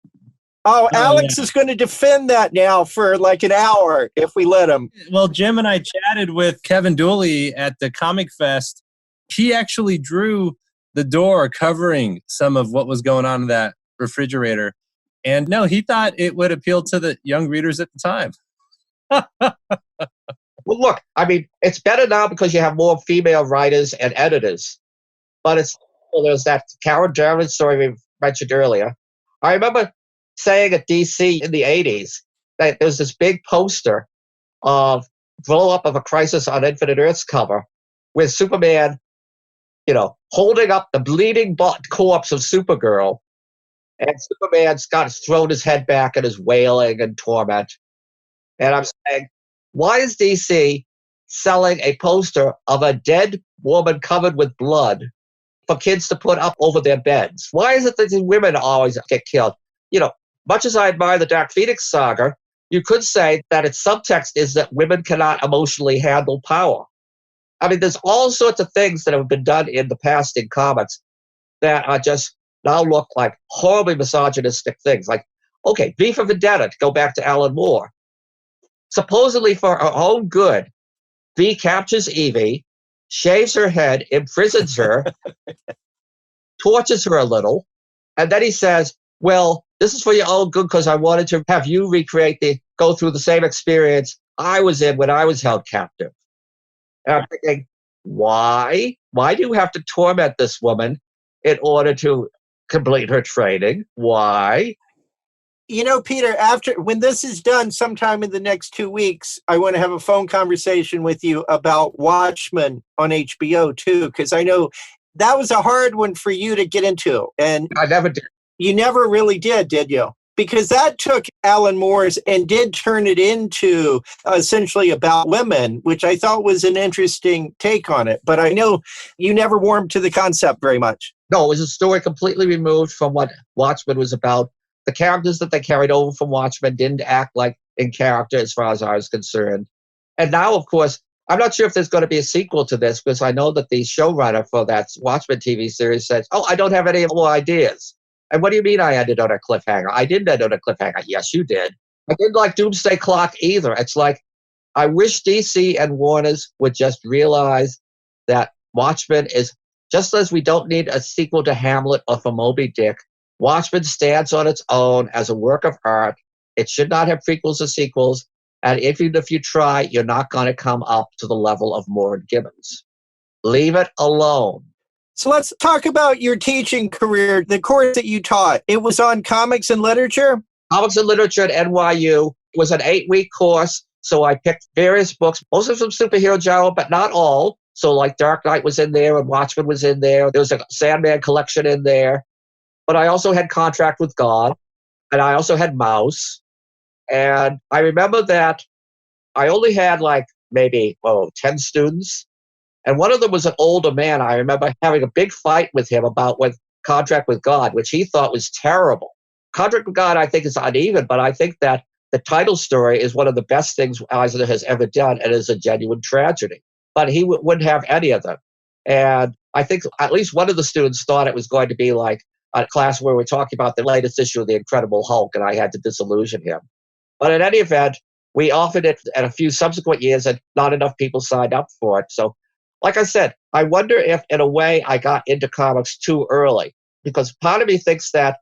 Oh, Alex is going to defend that now for like an hour if we let him. Well, Jim and I chatted with Kevin Dooley at the Comic Fest. He actually drew the door covering some of what was going on in that refrigerator. And no, he thought it would appeal to the young readers at the time. Well, look, I mean, it's better now because you have more female writers and editors. But there's that Karen Jarman story we mentioned earlier. I remember saying at DC in the 80s that there was this big poster of blow up of a Crisis on Infinite Earths cover with Superman, holding up the bleeding corpse of Supergirl. And Superman's thrown his head back and is wailing in torment. And I'm saying, why is DC selling a poster of a dead woman covered with blood for kids to put up over their beds? Why is it that these women always get killed? Much as I admire the Dark Phoenix saga, you could say that its subtext is that women cannot emotionally handle power. I mean, there's all sorts of things that have been done in the past in comics that are just now look like horribly misogynistic things. Like, okay, V for Vendetta, to go back to Alan Moore. Supposedly for her own good, V captures Evie, shaves her head, imprisons her, tortures her a little, and then he says, well, this is for your own good because I wanted to have you go through the same experience I was in when I was held captive. And I'm thinking, why? Why do you have to torment this woman in order to complete her training? Why? Peter, when this is done sometime in the next 2 weeks, I want to have a phone conversation with you about Watchmen on HBO too, because I know that was a hard one for you to get into. And I never did. You never really did you? Because that took Alan Moore's and did turn it into essentially about women, which I thought was an interesting take on it. But I know you never warmed to the concept very much. No, it was a story completely removed from what Watchmen was about. The characters that they carried over from Watchmen didn't act like in character as far as I was concerned. And now, of course, I'm not sure if there's going to be a sequel to this because I know that the showrunner for that Watchmen TV series says, I don't have any more ideas. And what do you mean I ended on a cliffhanger? I didn't end on a cliffhanger. Yes, you did. I didn't like Doomsday Clock either. It's like, I wish DC and Warner's would just realize that Watchmen is, just as we don't need a sequel to Hamlet or for Moby Dick, Watchmen stands on its own as a work of art. It should not have prequels or sequels. And even if you try, you're not going to come up to the level of Moore and Gibbons. Leave it alone. So let's talk about your teaching career, the course that you taught. It was on comics and literature? Comics and literature at NYU. It was an 8-week course. So I picked various books, most of them superhero genre, but not all. So like Dark Knight was in there and Watchmen was in there. There was a Sandman collection in there. But I also had Contract with God, and I also had Mouse. And I remember that I only had like maybe 10 students. And one of them was an older man. I remember having a big fight with him about what Contract with God, which he thought was terrible. Contract with God, I think, is uneven, but I think that the title story is one of the best things Eisner has ever done, and is a genuine tragedy. But he wouldn't have any of them. And I think at least one of the students thought it was going to be like a class where we're talking about the latest issue of The Incredible Hulk, and I had to disillusion him. But in any event, we offered it at a few subsequent years, and not enough people signed up for it. So, like I said, I wonder if, in a way, I got into comics too early, because part of me thinks that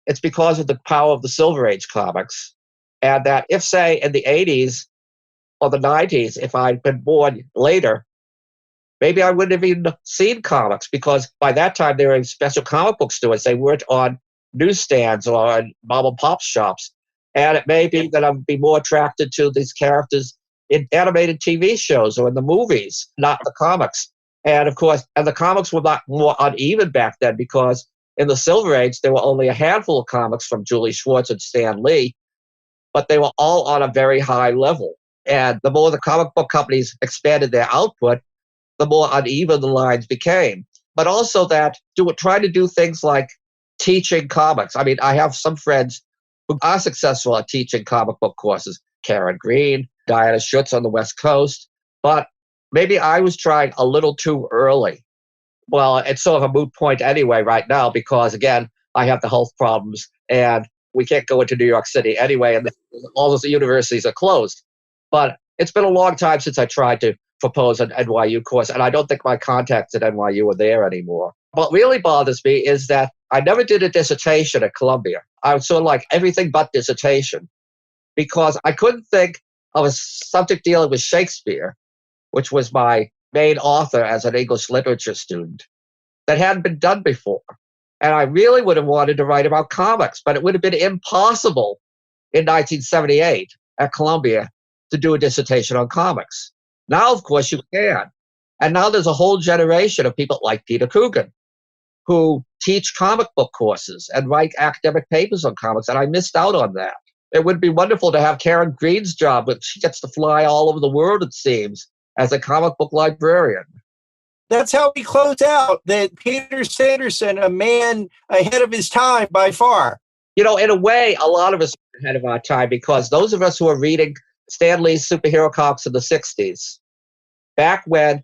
it's because of the power of the Silver Age comics, and that if, say, in the 80s or the 90s, if I'd been born later, maybe I wouldn't have even seen comics, because by that time they were in special comic book stores. They weren't on newsstands or on mom and pop shops. And it may be that I'd be more attracted to these characters in animated TV shows or in the movies, not the comics. And of course, and the comics were not more uneven back then, because in the Silver Age, there were only a handful of comics from Julius Schwartz and Stan Lee, but they were all on a very high level. And the more the comic book companies expanded their output, the more uneven the lines became. But also that try to do things like teaching comics. I mean, I have some friends who are successful at teaching comic book courses. Karen Green, Diana Schutz on the West Coast. But maybe I was trying a little too early. Well, it's sort of a moot point anyway right now, because, again, I have the health problems and we can't go into New York City anyway, and all those universities are closed. But it's been a long time since I tried to propose an NYU course, and I don't think my contacts at NYU are there anymore. What really bothers me is that I never did a dissertation at Columbia. I was sort of like everything but dissertation, because I couldn't think of a subject dealing with Shakespeare, which was my main author as an English literature student, that hadn't been done before. And I really would have wanted to write about comics, but it would have been impossible in 1978 at Columbia to do a dissertation on comics. Now, of course, you can. And now there's a whole generation of people like Peter Coogan who teach comic book courses and write academic papers on comics, and I missed out on that. It would be wonderful to have Karen Green's job, but she gets to fly all over the world, it seems, as a comic book librarian. That's how we close out that Peter Sanderson, a man ahead of his time by far. You know, in a way, a lot of us are ahead of our time, because those of us who are reading Stan Lee's superhero comics in the 60s, back when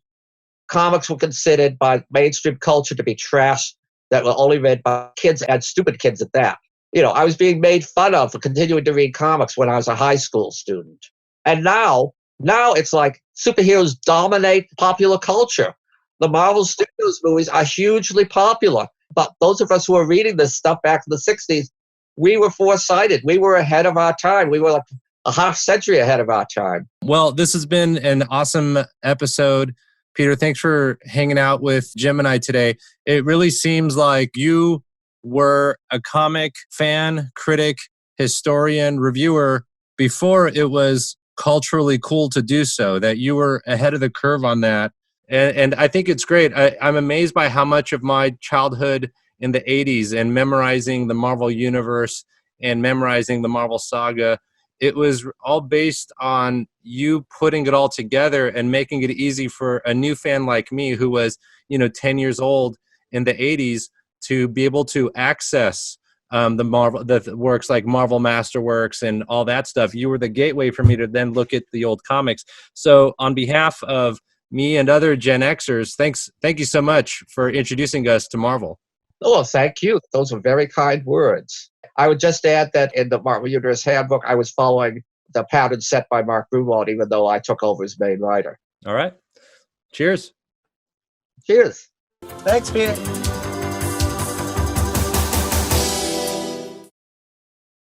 comics were considered by mainstream culture to be trash that were only read by kids, and stupid kids at that. You know, I was being made fun of for continuing to read comics when I was a high school student. And now it's like superheroes dominate popular culture. The Marvel Studios movies are hugely popular. But those of us who are reading this stuff back in the 60s, we were foresighted. We were ahead of our time. We were like a half century ahead of our time. Well, this has been an awesome episode. Peter, thanks for hanging out with Jim and I today. It really seems like you were a comic fan, critic, historian, reviewer before it was culturally cool to do so, that you were ahead of the curve on that. And I think it's great. I'm amazed by how much of my childhood in the 80s and memorizing the Marvel Universe and memorizing the Marvel Saga, it was all based on you putting it all together and making it easy for a new fan like me who was, 10 years old in the 80s to be able to access the works like Marvel Masterworks and all that stuff. You were the gateway for me to then look at the old comics. So on behalf of me and other Gen Xers, thank you so much for introducing us to Marvel. Oh, thank you. Those are very kind words. I would just add that in the Marvel Universe Handbook, I was following the pattern set by Mark Gruenwald, even though I took over as main writer. All right. Cheers. Cheers. Thanks, Peter.